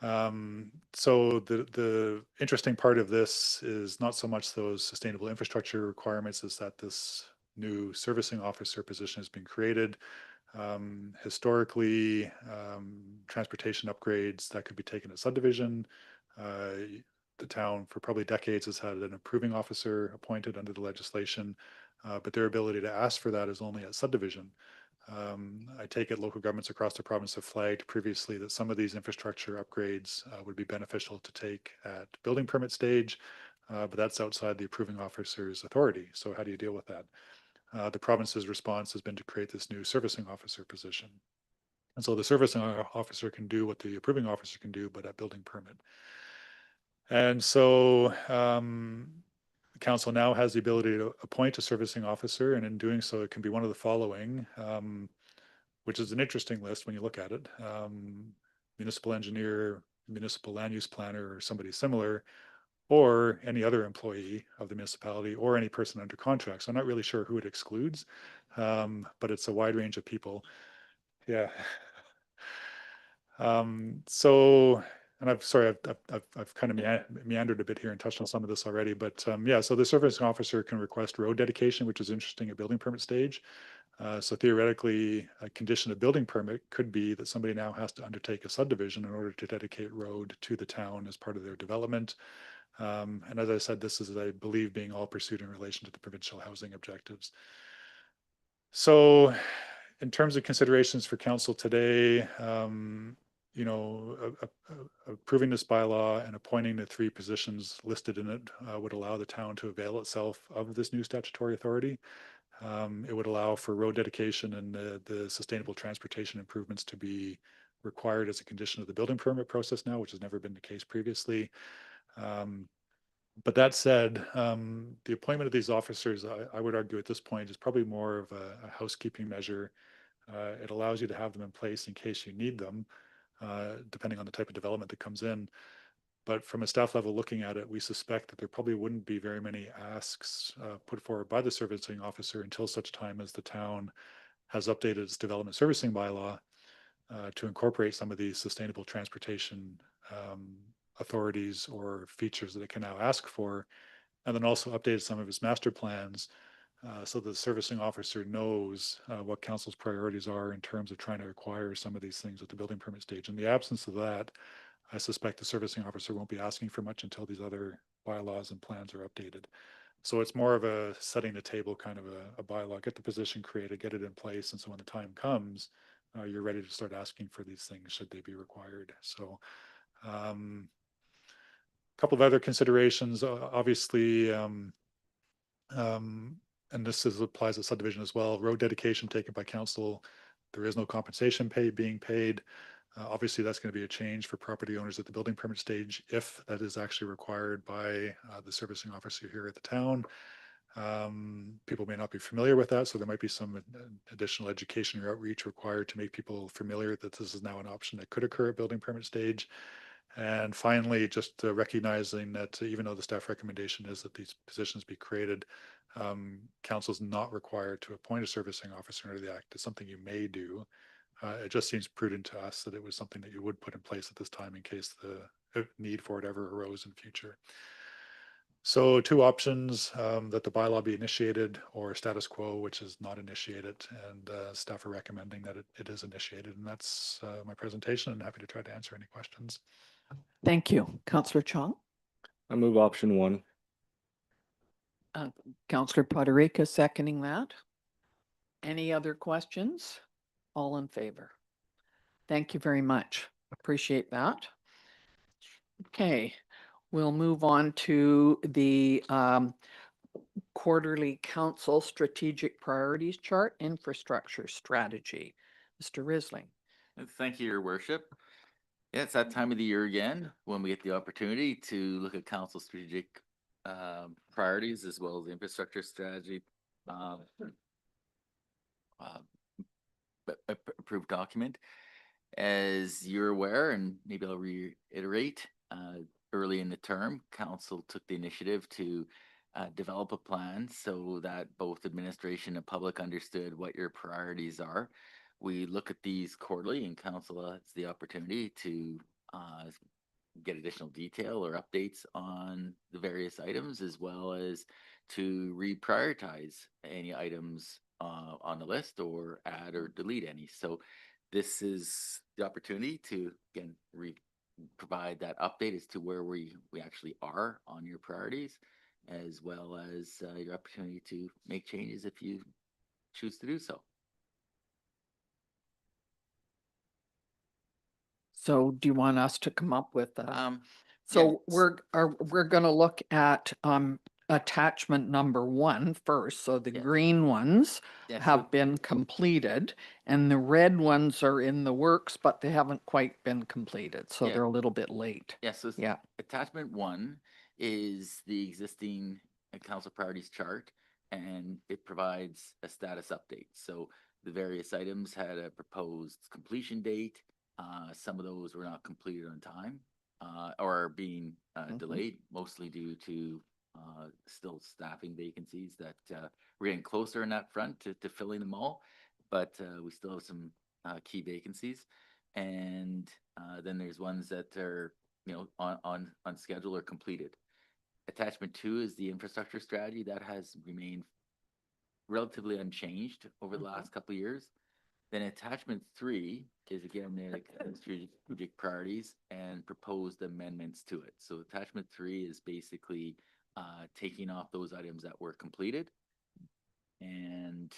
So the interesting part of this is not so much those sustainable infrastructure requirements, is that this new servicing officer position has been created. Historically, transportation upgrades that could be taken at subdivision. The town for probably decades has had an approving officer appointed under the legislation, but their ability to ask for that is only at subdivision. I take it local governments across the province have flagged previously that some of these infrastructure upgrades would be beneficial to take at building permit stage, but that's outside the approving officer's authority. So how do you deal with that? The province's response has been to create this new servicing officer position. And so the servicing officer can do what the approving officer can do, but at building permit. And so the council now has the ability to appoint a servicing officer, and in doing so, it can be one of the following, which is an interesting list when you look at it. Municipal engineer, municipal land use planner, or somebody similar, or any other employee of the municipality, or any person under contract. So I'm not really sure who it excludes, but it's a wide range of people. Yeah. So, and I've kind of meandered a bit here and touched on some of this already, but yeah, so the servicing officer can request road dedication, which is interesting at building permit stage. So theoretically, a condition of building permit could be that somebody now has to undertake a subdivision in order to dedicate road to the town as part of their development. And as I said, this is, I believe, being all pursued in relation to the provincial housing objectives. So in terms of considerations for council today, you know, approving this bylaw and appointing the 3 positions listed in it would allow the town to avail itself of this new statutory authority. It would allow for road dedication and the sustainable transportation improvements to be required as a condition of the building permit process now, which has never been the case previously. But that said, the appointment of these officers, I would argue at this point, is probably more of a housekeeping measure. It allows you to have them in place in case you need them, depending on the type of development that comes in. But from a staff level looking at it, we suspect that there probably wouldn't be very many asks put forward by the servicing officer until such time as the town has updated its development servicing bylaw to incorporate some of these sustainable transportation authorities or features that it can now ask for, and then also updated some of its master plans so the servicing officer knows what council's priorities are in terms of trying to acquire some of these things at the building permit stage. In the absence of that, I suspect the servicing officer won't be asking for much until these other bylaws and plans are updated. So it's more of a setting the table kind of a bylaw, get the position created, get it in place, and so when the time comes, you're ready to start asking for these things should they be required. So a couple of other considerations, obviously, and this applies to subdivision as well, road dedication taken by council. There is no compensation being paid. Obviously, that's going to be a change for property owners at the building permit stage if that is actually required by the servicing officer here at the town. People may not be familiar with that, so there might be some additional education or outreach required to make people familiar that this is now an option that could occur at building permit stage. And finally, just recognizing that even though the staff recommendation is that these positions be created, council is not required to appoint a servicing officer under the act. It's something you may do. It just seems prudent to us that it was something that you would put in place at this time in case the need for it ever arose in future. So 2 options, that the bylaw be initiated, or status quo, which is not initiated, and staff are recommending that it is initiated. And that's my presentation, and happy to try to answer any questions. Thank you. Councillor Chong. I move option 1. Councillor Poderica seconding that. Any other questions? All in favor? Thank you very much. Appreciate that. Okay, we'll move on to the quarterly council strategic priorities chart, infrastructure strategy. Mr. Risling. Thank you, Your Worship. Yeah, it's that time of the year again when we get the opportunity to look at council strategic priorities as well as the infrastructure strategy. Um, uh, Approved document. As you're aware, and maybe I'll reiterate, early in the term, council took the initiative to develop a plan so that both administration and public understood what your priorities are. We look at these quarterly, and council has the opportunity to get additional detail or updates on the various items, as well as to reprioritize any items on the list or add or delete any. So this is the opportunity to, again, provide that update as to where we actually are on your priorities, as well as your opportunity to make changes if you choose to do so. So do you want us to come up with Yeah, we're gonna look at attachment number 1 first. So the Yes. green ones yeah, so- have been completed and the red ones are in the works, but they haven't quite been completed. So Yeah. they're a little bit late. Yeah, so Yeah. attachment 1 is the existing council priorities chart, and it provides a status update. So the various items had a proposed completion date. Some of those were not completed on time or are being delayed, mostly due to still staffing vacancies that we're getting closer in that front to filling them all, but we still have some key vacancies. And then there's ones that are on schedule or completed. Attachment 2 is the infrastructure strategy that has remained relatively unchanged over the last couple of years. Then attachment 3 is again the strategic priorities and proposed amendments to it. So attachment 3 is basically taking off those items that were completed, and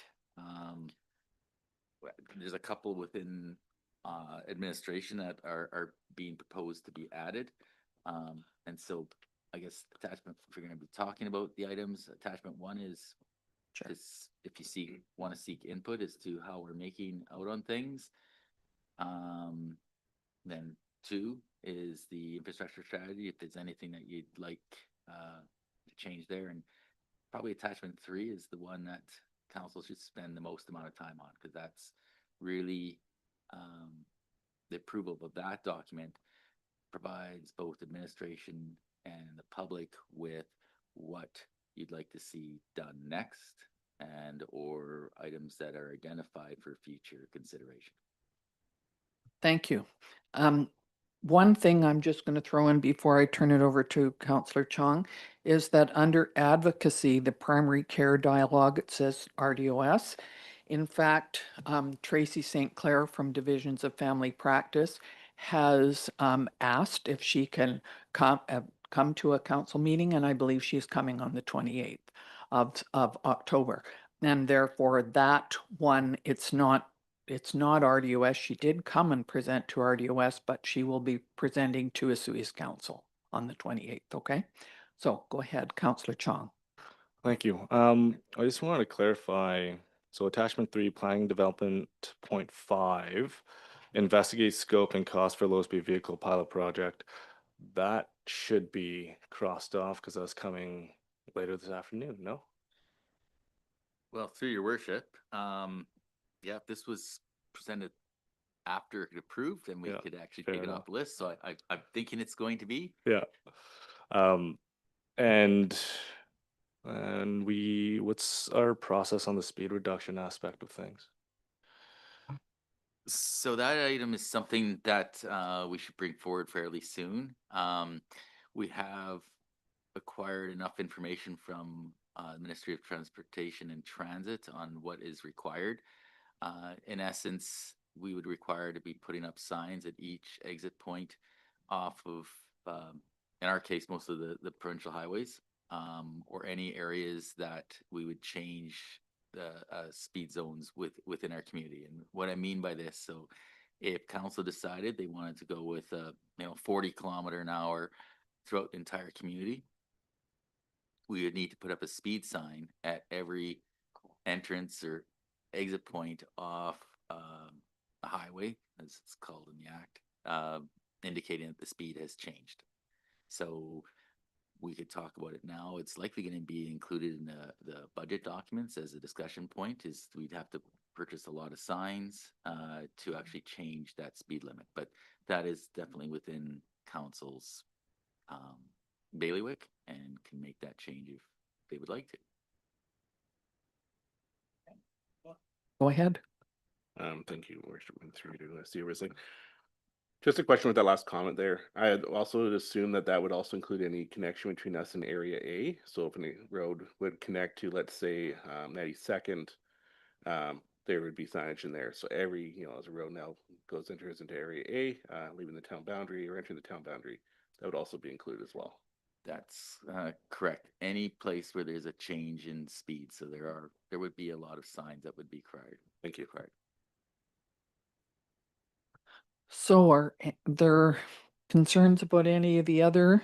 there's a couple within administration that are being proposed to be added. And so I guess attachment, if you're going to be talking about the items, attachment 1 is Sure. just if you want to seek input as to how we're making out on things. Then 2 is the infrastructure strategy, if there's anything that you'd like to change there. And probably attachment 3 is the one that council should spend the most amount of time on, because that's really the approval of that document provides both administration and the public with what you'd like to see done next, and or items that are identified for future consideration. Thank you. One thing I'm just going to throw in before I turn it over to Councillor Chong is that under advocacy, the primary care dialogue, it says RDOS. In fact, Tracy St. Clair from Divisions of Family Practice has asked if she can come to a council meeting, and I believe she's coming on the 28th of October. And therefore that one, it's not RDOS. She did come and present to RDOS, but she will be presenting to Esui's Council on the 28th, okay? So go ahead, Councillor Chong. Thank you. I just wanted to clarify. So attachment 3, planning development point 5, investigate scope and cost for low speed vehicle pilot project. That should be crossed off because that's coming later this afternoon, no? Well, through your worship, yeah, if this was presented after it approved, then we Yeah, could actually fair take it enough. off the list. So I'm thinking it's going to be. Yeah. And what's our process on the speed reduction aspect of things? So that item is something that we should bring forward fairly soon. We have acquired enough information from Ministry of Transportation and Transit on what is required. In essence, we would require to be putting up signs at each exit point off of, in our case, most of the provincial highways, or any areas that we would change the speed zones within our community. And what I mean by this, so if council decided they wanted to go with 40 kilometer an hour throughout the entire community, we would need to put up a speed sign at every entrance or exit point off a highway, as it's called in the act, indicating that the speed has changed. So we could talk about it now. It's likely going to be included in the budget documents as a discussion point. Is we'd have to purchase a lot of signs to actually change that speed limit. But that is definitely within council's bailiwick and can make that change if they would like to. Go ahead. Thank you, Worship. Through you, I see everything. Just a question with that last comment there. I had also assumed that that would also include any connection between us and Area A. So if any road would connect to, let's say, 92nd, there would be signage in there. So every, as a road now enters into Area A, leaving the town boundary or entering the town boundary, that would also be included as well. That's correct. Any place where there's a change in speed, so there would be a lot of signs that would be required. Thank you. Required. So are there concerns about any of the other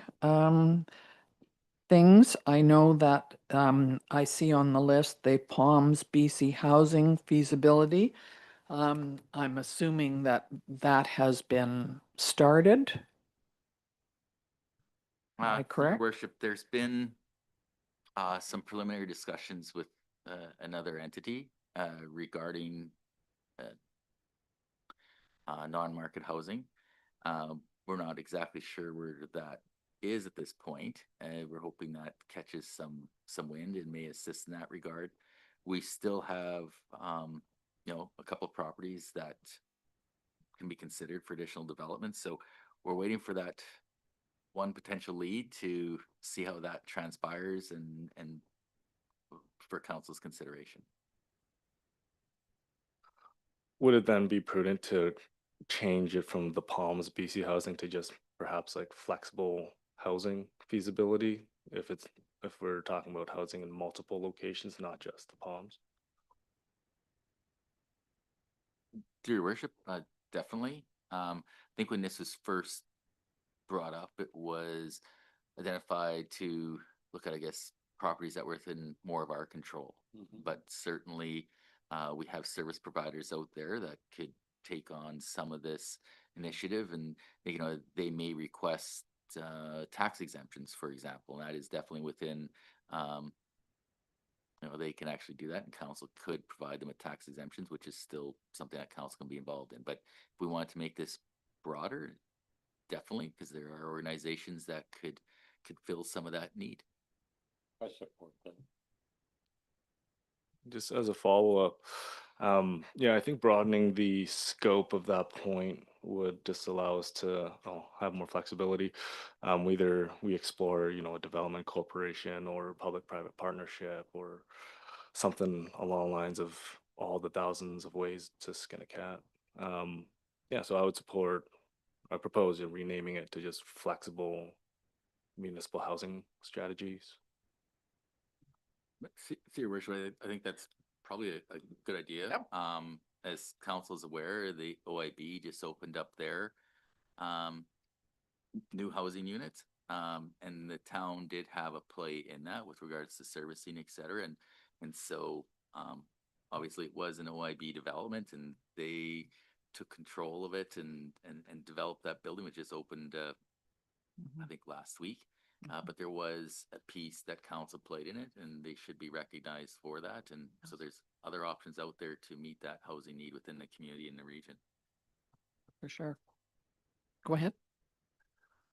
things? I know that I see on the list the Palms BC housing feasibility. I'm assuming that has been started. Am I Your correct? Worship, there's been some preliminary discussions with another entity regarding non-market housing. We're not exactly sure where that is at this point. We're hoping that catches some wind and may assist in that regard. We still have, a couple of properties that can be considered for additional development. So we're waiting for that one potential lead to see how that transpires and for council's consideration. Would it then be prudent to change it from the Palms BC housing to just perhaps like flexible housing feasibility if we're talking about housing in multiple locations, not just the Palms? Through your worship, definitely. I think when this was first brought up, it was identified to look at, I guess, properties that were within more of our control. But certainly we have service providers out there that could take on some of this initiative, and they may request tax exemptions, for example, and that is definitely within they can actually do that, and council could provide them with tax exemptions, which is still something that council can be involved in. But if we wanted to make this broader, definitely, because there are organizations that could fill some of that need. I support that. Just as a follow-up, I think broadening the scope of that point would just allow us to have more flexibility. Whether we explore, a development corporation or public-private partnership or something along the lines of all the thousands of ways to skin a cat. So I propose renaming it to just flexible municipal housing strategies. But see, your worship, I think that's probably a good idea. Yep. As council is aware, the OIB just opened up their new housing units, and the town did have a play in that with regards to servicing, et cetera. And so obviously it was an OIB development, and they took control of it and developed that building, which just opened I think last week. But there was a piece that council played in it, and they should be recognized for that. And so there's other options out there to meet that housing need within the community in the region. For sure. Go ahead.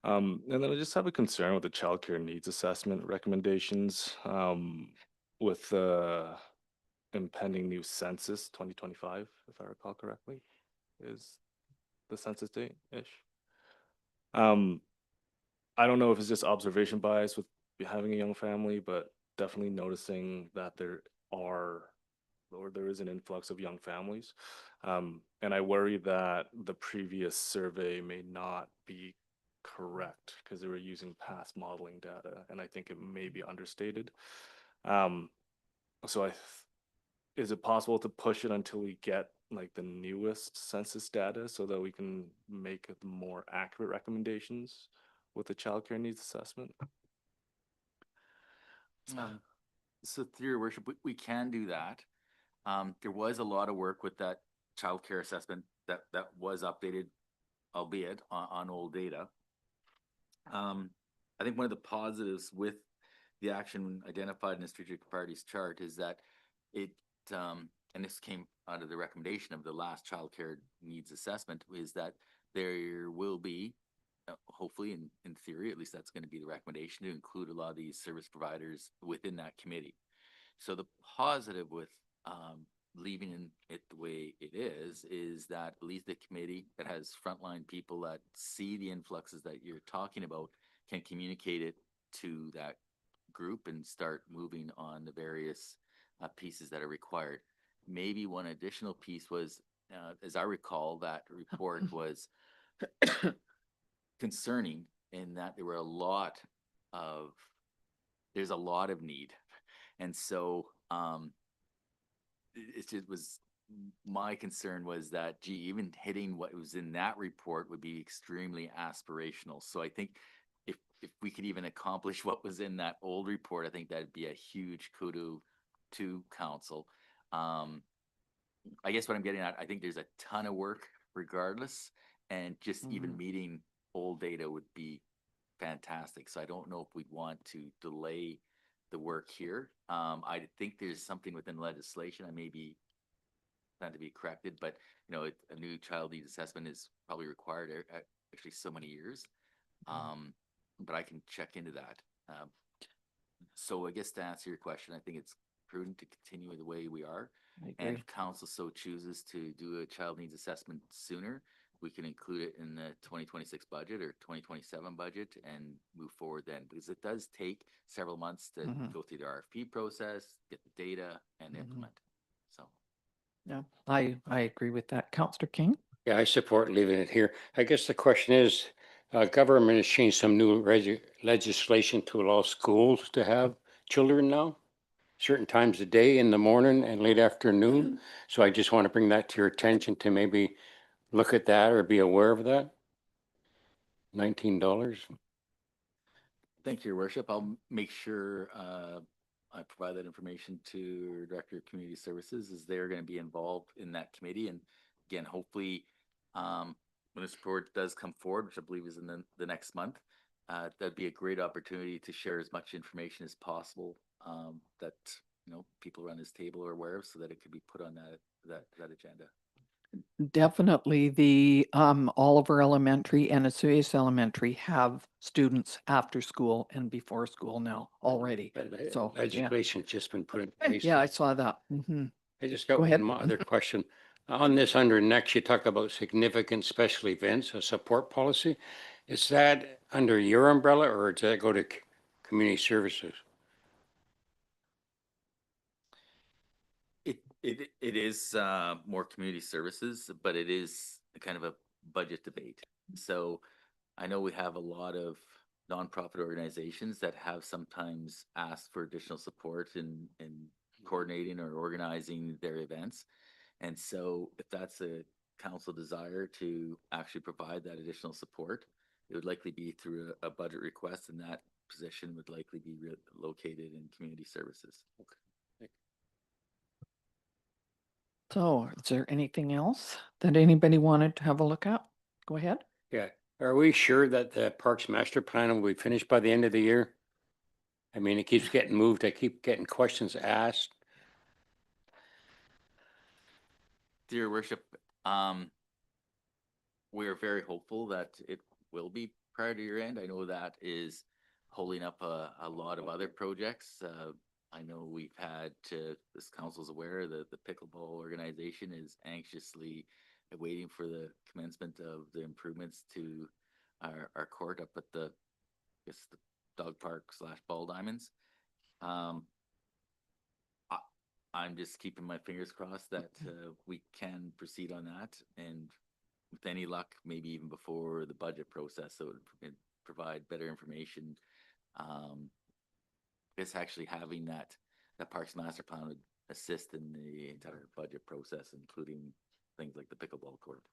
And then I just have a concern with the childcare needs assessment recommendations with the impending new census 2025, if I recall correctly, is the census date-ish. I don't know if it's just observation bias with having a young family, but definitely noticing that there is an influx of young families. And I worry that the previous survey may not be correct because they were using past modeling data, and I think it may be understated. So is it possible to push it until we get like the newest census data so that we can make more accurate recommendations with the childcare needs assessment? So through your worship, we can do that. There was a lot of work with that childcare assessment that was updated albeit on old data. I think one of the positives with the action identified in the strategic priorities chart is that it, and this came out of the recommendation of the last childcare needs assessment, is that there will be, hopefully in theory, at least that's going to be the recommendation, to include a lot of these service providers within that committee. So the positive with leaving it the way it is that at least the committee that has frontline people that see the influxes that you're talking about can communicate it to that group and start moving on the various pieces that are required. Maybe one additional piece was, as I recall, that report was concerning in that there were there's a lot of need. And so it was, my concern was that, gee, even hitting what was in that report would be extremely aspirational. So I think if we could even accomplish what was in that old report, I think that'd be a huge kudos to council. I guess what I'm getting at, I think there's a ton of work regardless, and just even meeting old data would be fantastic. So I don't know if we'd want to delay the work here. I think there's something within legislation I may be plan to be corrected, but you know, a new child needs assessment is probably required actually so many years. But I can check into that. So I guess to answer your question, I think it's prudent to continue the way we are. And if council so chooses to do a child needs assessment sooner, we can include it in the 2026 budget or 2027 budget and move forward then, because it does take several months to go through the RFP process, get the data, and implement. So, Yeah, I agree with that. Councillor King? Yeah, I support leaving it here. I guess the question is, government has changed some new legislation to allow schools to have children now, certain times of day, in the morning and late afternoon. So I just want to bring that to your attention to maybe look at that or be aware of that. $19. thank you, Your Worship. I'll make sure I provide that information to Director of Community Services, as they're going to be involved in that committee. And again, hopefully, when this report does come forward, which I believe is in the next month, that'd be a great opportunity to share as much information as possible that people around this table are aware of, so that it could be put on that agenda. Definitely the Oliver Elementary and Asuyas Elementary have students after school and before school now already. So Legislation's just been put in place. yeah, I saw that. I just got Go ahead. one other question. On this under next, you talk about significant special events, a support policy. Is that under your umbrella, or does that go to community services? It is more community services, but it is kind of a budget debate. So I know we have a lot of nonprofit organizations that have sometimes asked for additional support in coordinating or organizing their events. And so if that's a council desire to actually provide that additional support, it would likely be through a budget request, and that position would likely be located in community services. Okay. So is there anything else that anybody wanted to have a look at? Go ahead. Yeah. Are we sure that the Parks Master Plan will be finished by the end of the year? I mean, it keeps getting moved. I keep getting questions asked. Dear Worship, we are very hopeful that it will be prior to your end. I know that is holding up a lot of other projects. I know we've had, this council's aware that the pickleball organization is anxiously waiting for the commencement of the improvements to our court up at the dog park / ball diamonds. I'm just keeping my fingers crossed that we can proceed on that, and with any luck, maybe even before the budget process, so it would provide better information. It's actually having that Parks Master Plan would assist in the entire budget process, including things like the pickleball court.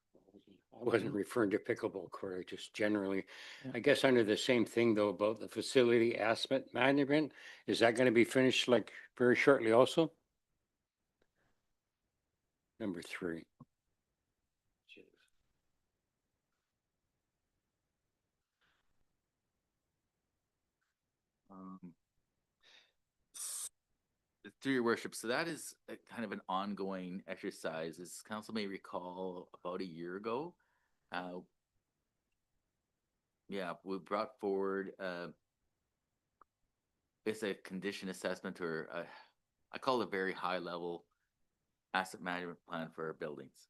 I wasn't referring to pickleball court, I just generally, I guess under the same thing though, about the facility asset management, is that going to be finished like very shortly also? Number 3. Through your worship, so that is a kind of an ongoing exercise. As council may recall, about a year ago, we brought forward it's a condition assessment, or I call it a very high level asset management plan for our buildings.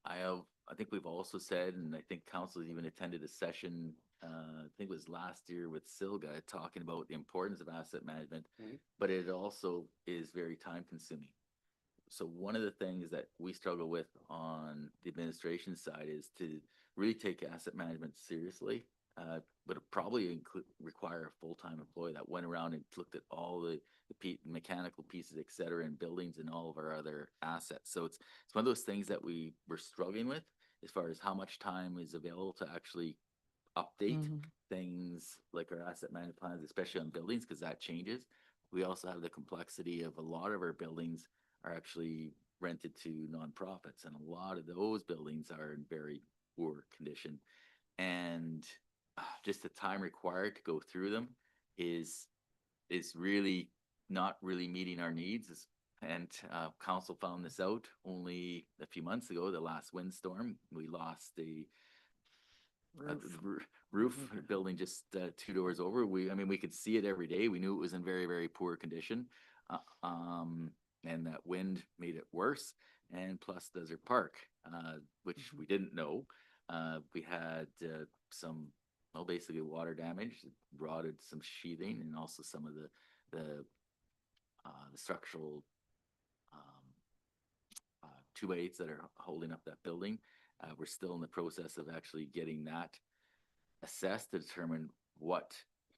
I think we've also said, and I think council even attended a session, I think it was last year with Silga, talking about the importance of asset management, but it also is very time consuming. So one of the things that we struggle with on the administration side is to really take asset management seriously, but it probably require a full-time employee that went around and looked at all the mechanical pieces, et cetera, in buildings and all of our other assets. So it's one of those things that we're struggling with as far as how much time is available to actually update things like our asset management plans, especially on buildings, because that changes. We also have the complexity of a lot of our buildings are actually rented to nonprofits, and a lot of those buildings are in very poor condition. And just the time required to go through them is really not really meeting our needs. And council found this out only a few months ago. The last windstorm, we lost the roof building just 2 doors over. We could see it every day. We knew it was in very, very poor condition. And that wind made it worse. And plus Desert Park, which we didn't know. We had some, basically water damage, rotted some sheathing, and also some of the structural 2/8 that are holding up that building. We're still in the process of actually getting that assessed to determine what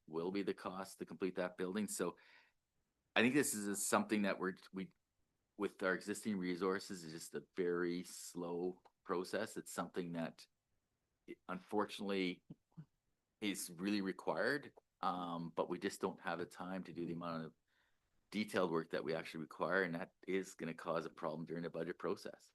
will be the cost to complete that building. So I think this is something that we with our existing resources is just a very slow process. It's something that unfortunately is really required, but we just don't have the time to do the amount of detailed work that we actually require, and that is going to cause a problem during the budget process.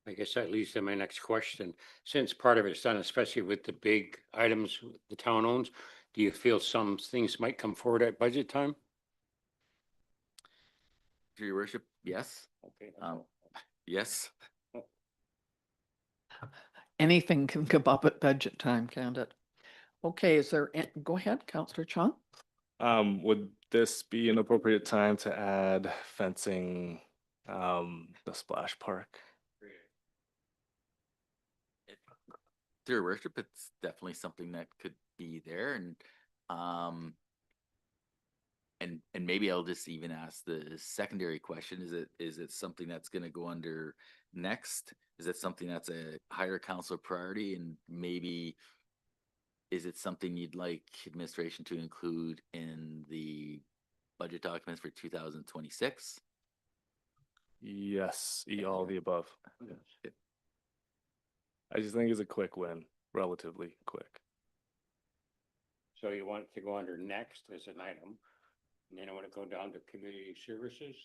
I guess that leads to my next question. Since part of it's done, especially with the big items the town owns, do you feel some things might come forward at budget time? Through your worship, yes. Okay. Yes. Anything can come up at budget time, can't it? Okay, go ahead, Councillor Chung. Would this be an appropriate time to add fencing, the splash park? Through your worship, it's definitely something that could be there, and maybe I'll just even ask the secondary question: is it something that's going to go under next? Is it something that's a higher council priority, and maybe is it something you'd like administration to include in the budget documents for 2026? Yes, all the above. I just think it's a quick win, relatively quick. So you want it to go under next as an item, and then I want to go down to community services?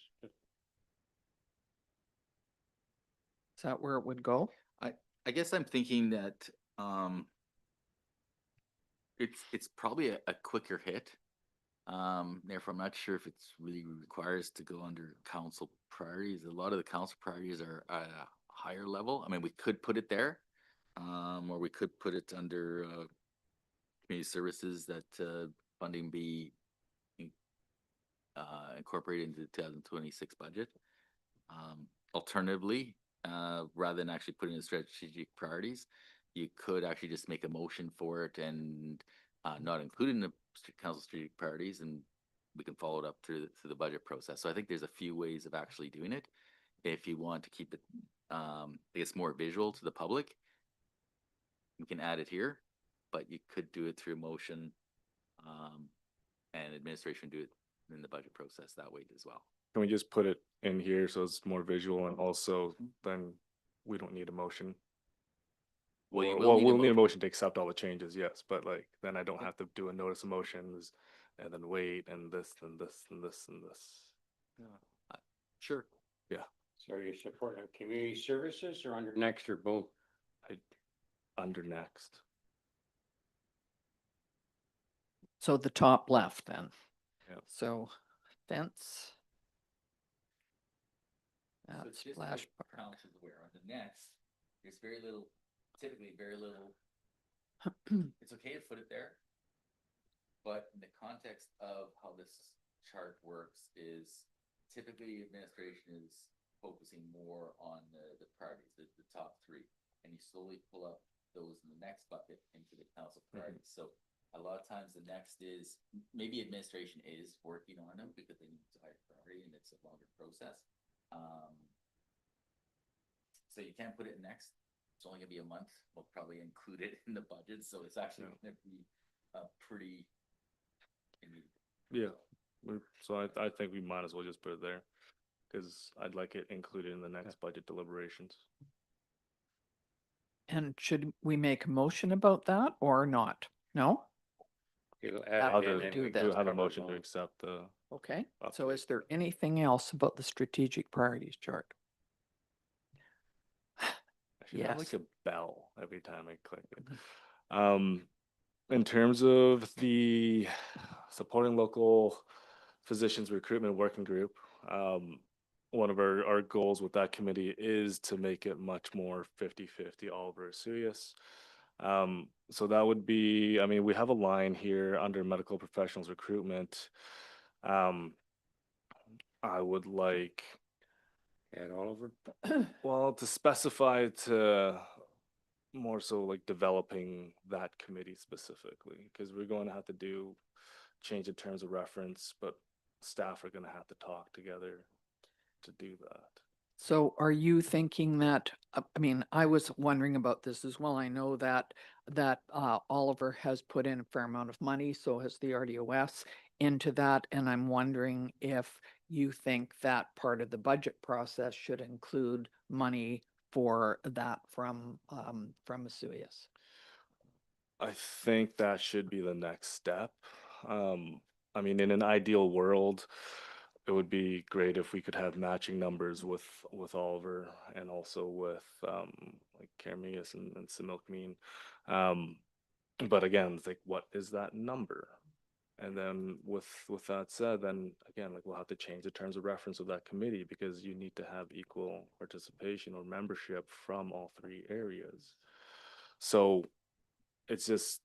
Is that where it would go? I guess I'm thinking that it's probably a quicker hit. Therefore, I'm not sure if it's really requires to go under council priorities. A lot of the council priorities are at a higher level. I mean, we could put it there, or we could put it under community services, that funding be incorporated into the 2026 budget. Alternatively, rather than actually putting in strategic priorities, you could actually just make a motion for it and not include in the council strategic priorities, and we can follow it up through the budget process. So I think there's a few ways of actually doing it. If you want to keep it, I guess, more visual to the public, you can add it here, but you could do it through a motion, and administration do it in the budget process that way as well. Can we just put it in here so it's more visual, and also then we don't need a motion? Well, We'll need a motion to accept all the changes, yes, but like, then I don't have to do a notice of motions and then wait and this and this and this and this. Sure. Yeah. So are you supporting community services or under next or both? Under next. So the top left then. Yep. So fence. So That's just Splash so Park. council's aware, on the next, there's very little, typically very little, it's okay to put it there. But in the context of how this chart works is typically administration is focusing more on the priorities, the top three. And you slowly pull up those in the next bucket into the council priorities. So a lot of times the next is, maybe administration is working on them because they need to higher priority and it's a longer process. So you can't put it next. It's only gonna be a month. We'll probably include it in the budget, so it's actually gonna be pretty. Yeah, so I think we might as well just put it there, because I'd like it included in the next budget deliberations. And should we make a motion about that or not? No? You'll That add will it in do and we that. Do just have a cover motion to them all. accept the, Okay, so Update. is there anything else about the strategic priorities chart? I should have like Yes. a bell every time I click it. In terms of the supporting local physicians recruitment working group, one of our goals with that committee is to make it much more 50-50 Oliver Asuyas. So that would be, I mean, we have a line here under medical professionals recruitment. I would like, Add Oliver. well, to specify to more so like developing that committee specifically, because we're going to have to change the terms of reference, but staff are going to have to talk together to do that. So are you thinking that, I mean, I was wondering about this as well. I know that Oliver has put in a fair amount of money, so has the RDOS into that. And I'm wondering if you think that part of the budget process should include money for that from Asuyas. I think that should be the next step. I mean, in an ideal world, it would be great if we could have matching numbers with Oliver and also with like Carmius and Similkmeen. But again, it's like, what is that number? And then with that said, then again, like we'll have to change the terms of reference of that committee because you need to have equal participation or membership from all three areas. So it's just,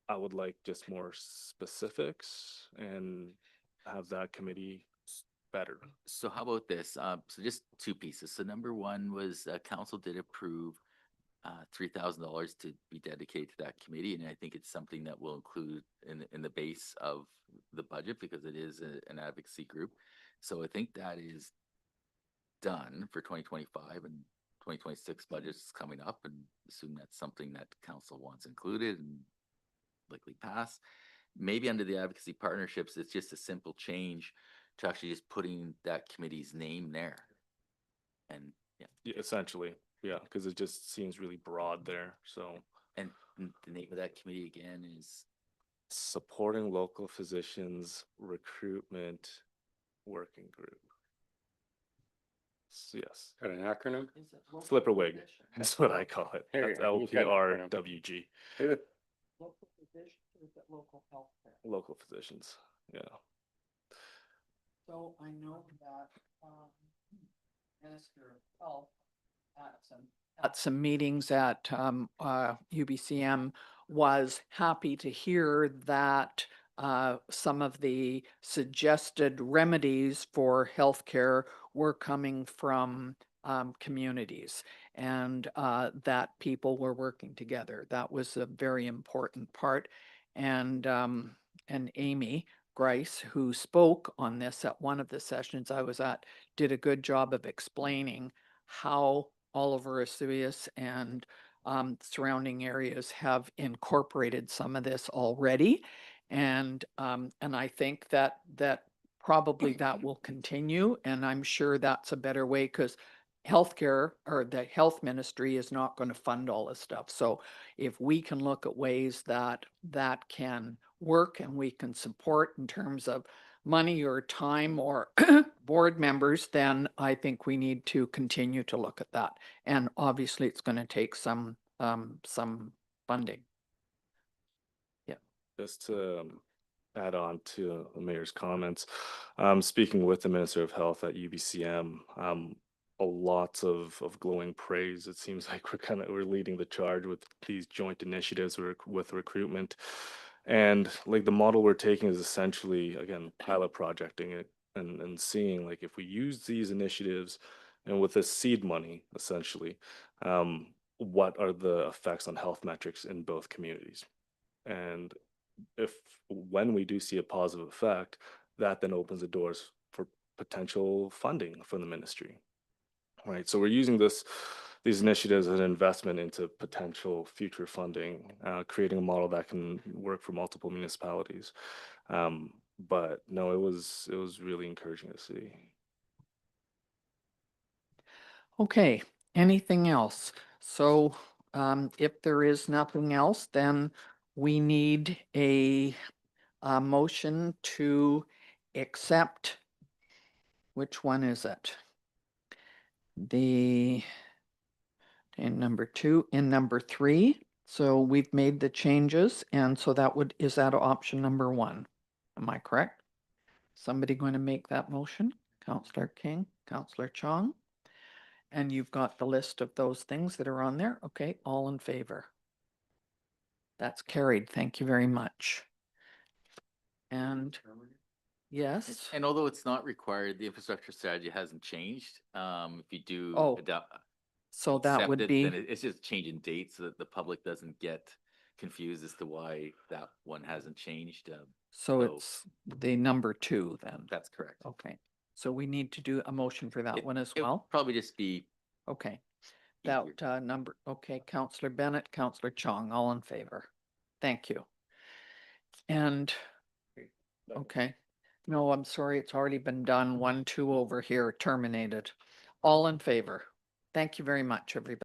I would like just more specifics and have that committee better. So how about this? So just two pieces. So number one was council did approve $3,000 to be dedicated to that committee, and I think it's something that will include in the base of the budget because it is an advocacy group. So I think that is done for 2025 and 2026 budget is coming up, and assume that's something that council wants included and likely pass. Maybe under the advocacy partnerships, it's just a simple change to actually just putting that committee's name there. And Yeah, essentially, yeah, because it just seems really broad there. So and the name of that committee again is supporting local physicians recruitment working group. Yes, Got an acronym? Flipperwig. That's what I call it. There That's you go. You've got an acronym. LPRWG. Local physician, or is it local health care? Local physicians. Yeah. So I know that Minister of Health at some meetings at UBCM was happy to hear that some of the suggested remedies for healthcare were coming from communities and that people were working together. That was a very important part. And Amy Grice, who spoke on this at one of the sessions I was at, did a good job of explaining how Oliver Asuyas and surrounding areas have incorporated some of this already. And I think that probably that will continue. And I'm sure that's a better way because healthcare or the health ministry is not going to fund all this stuff. So if we can look at ways that can work and we can support in terms of money or time or board members, then I think we need to continue to look at that. And obviously it's going to take some funding. Yeah. Just to add on to the mayor's comments, speaking with the Minister of Health at UBCM, a lot of glowing praise. It seems like we're leading the charge with these joint initiatives with recruitment. And like the model we're taking is essentially, again, pilot projecting it and seeing like if we use these initiatives and with this seed money, essentially, what are the effects on health metrics in both communities? And if when we do see a positive effect, that then opens the doors for potential funding from the ministry. Right. So we're using these initiatives as an investment into potential future funding, creating a model that can work for multiple municipalities. But no, it was really encouraging to see. Okay, anything else? So if there is nothing else, then we need a motion to accept, which one is it? In number 2, in number 3. So we've made the changes, and so is that option number 1? Am I correct? Somebody going to make that motion? Councillor King, Councillor Chong? And you've got the list of those things that are on there. Okay, all in favor? That's carried. Thank you very much. And yes, And although it's not required, the infrastructure strategy hasn't changed. If you do Oh, adopt, so that accept would it, be, then it's just changing dates so that the public doesn't get confused as to why that one hasn't changed. so so it's the number 2 then. That's correct. Okay, so we need to do a motion for that It- one as It'll well? probably just be Okay, easier. that number, okay, Councillor Bennett, Councillor Chong, all in favor. Thank you. And, okay, no, I'm sorry, it's already been done. 1, 2 over here, terminated. All in favor. Thank you very much, everybody.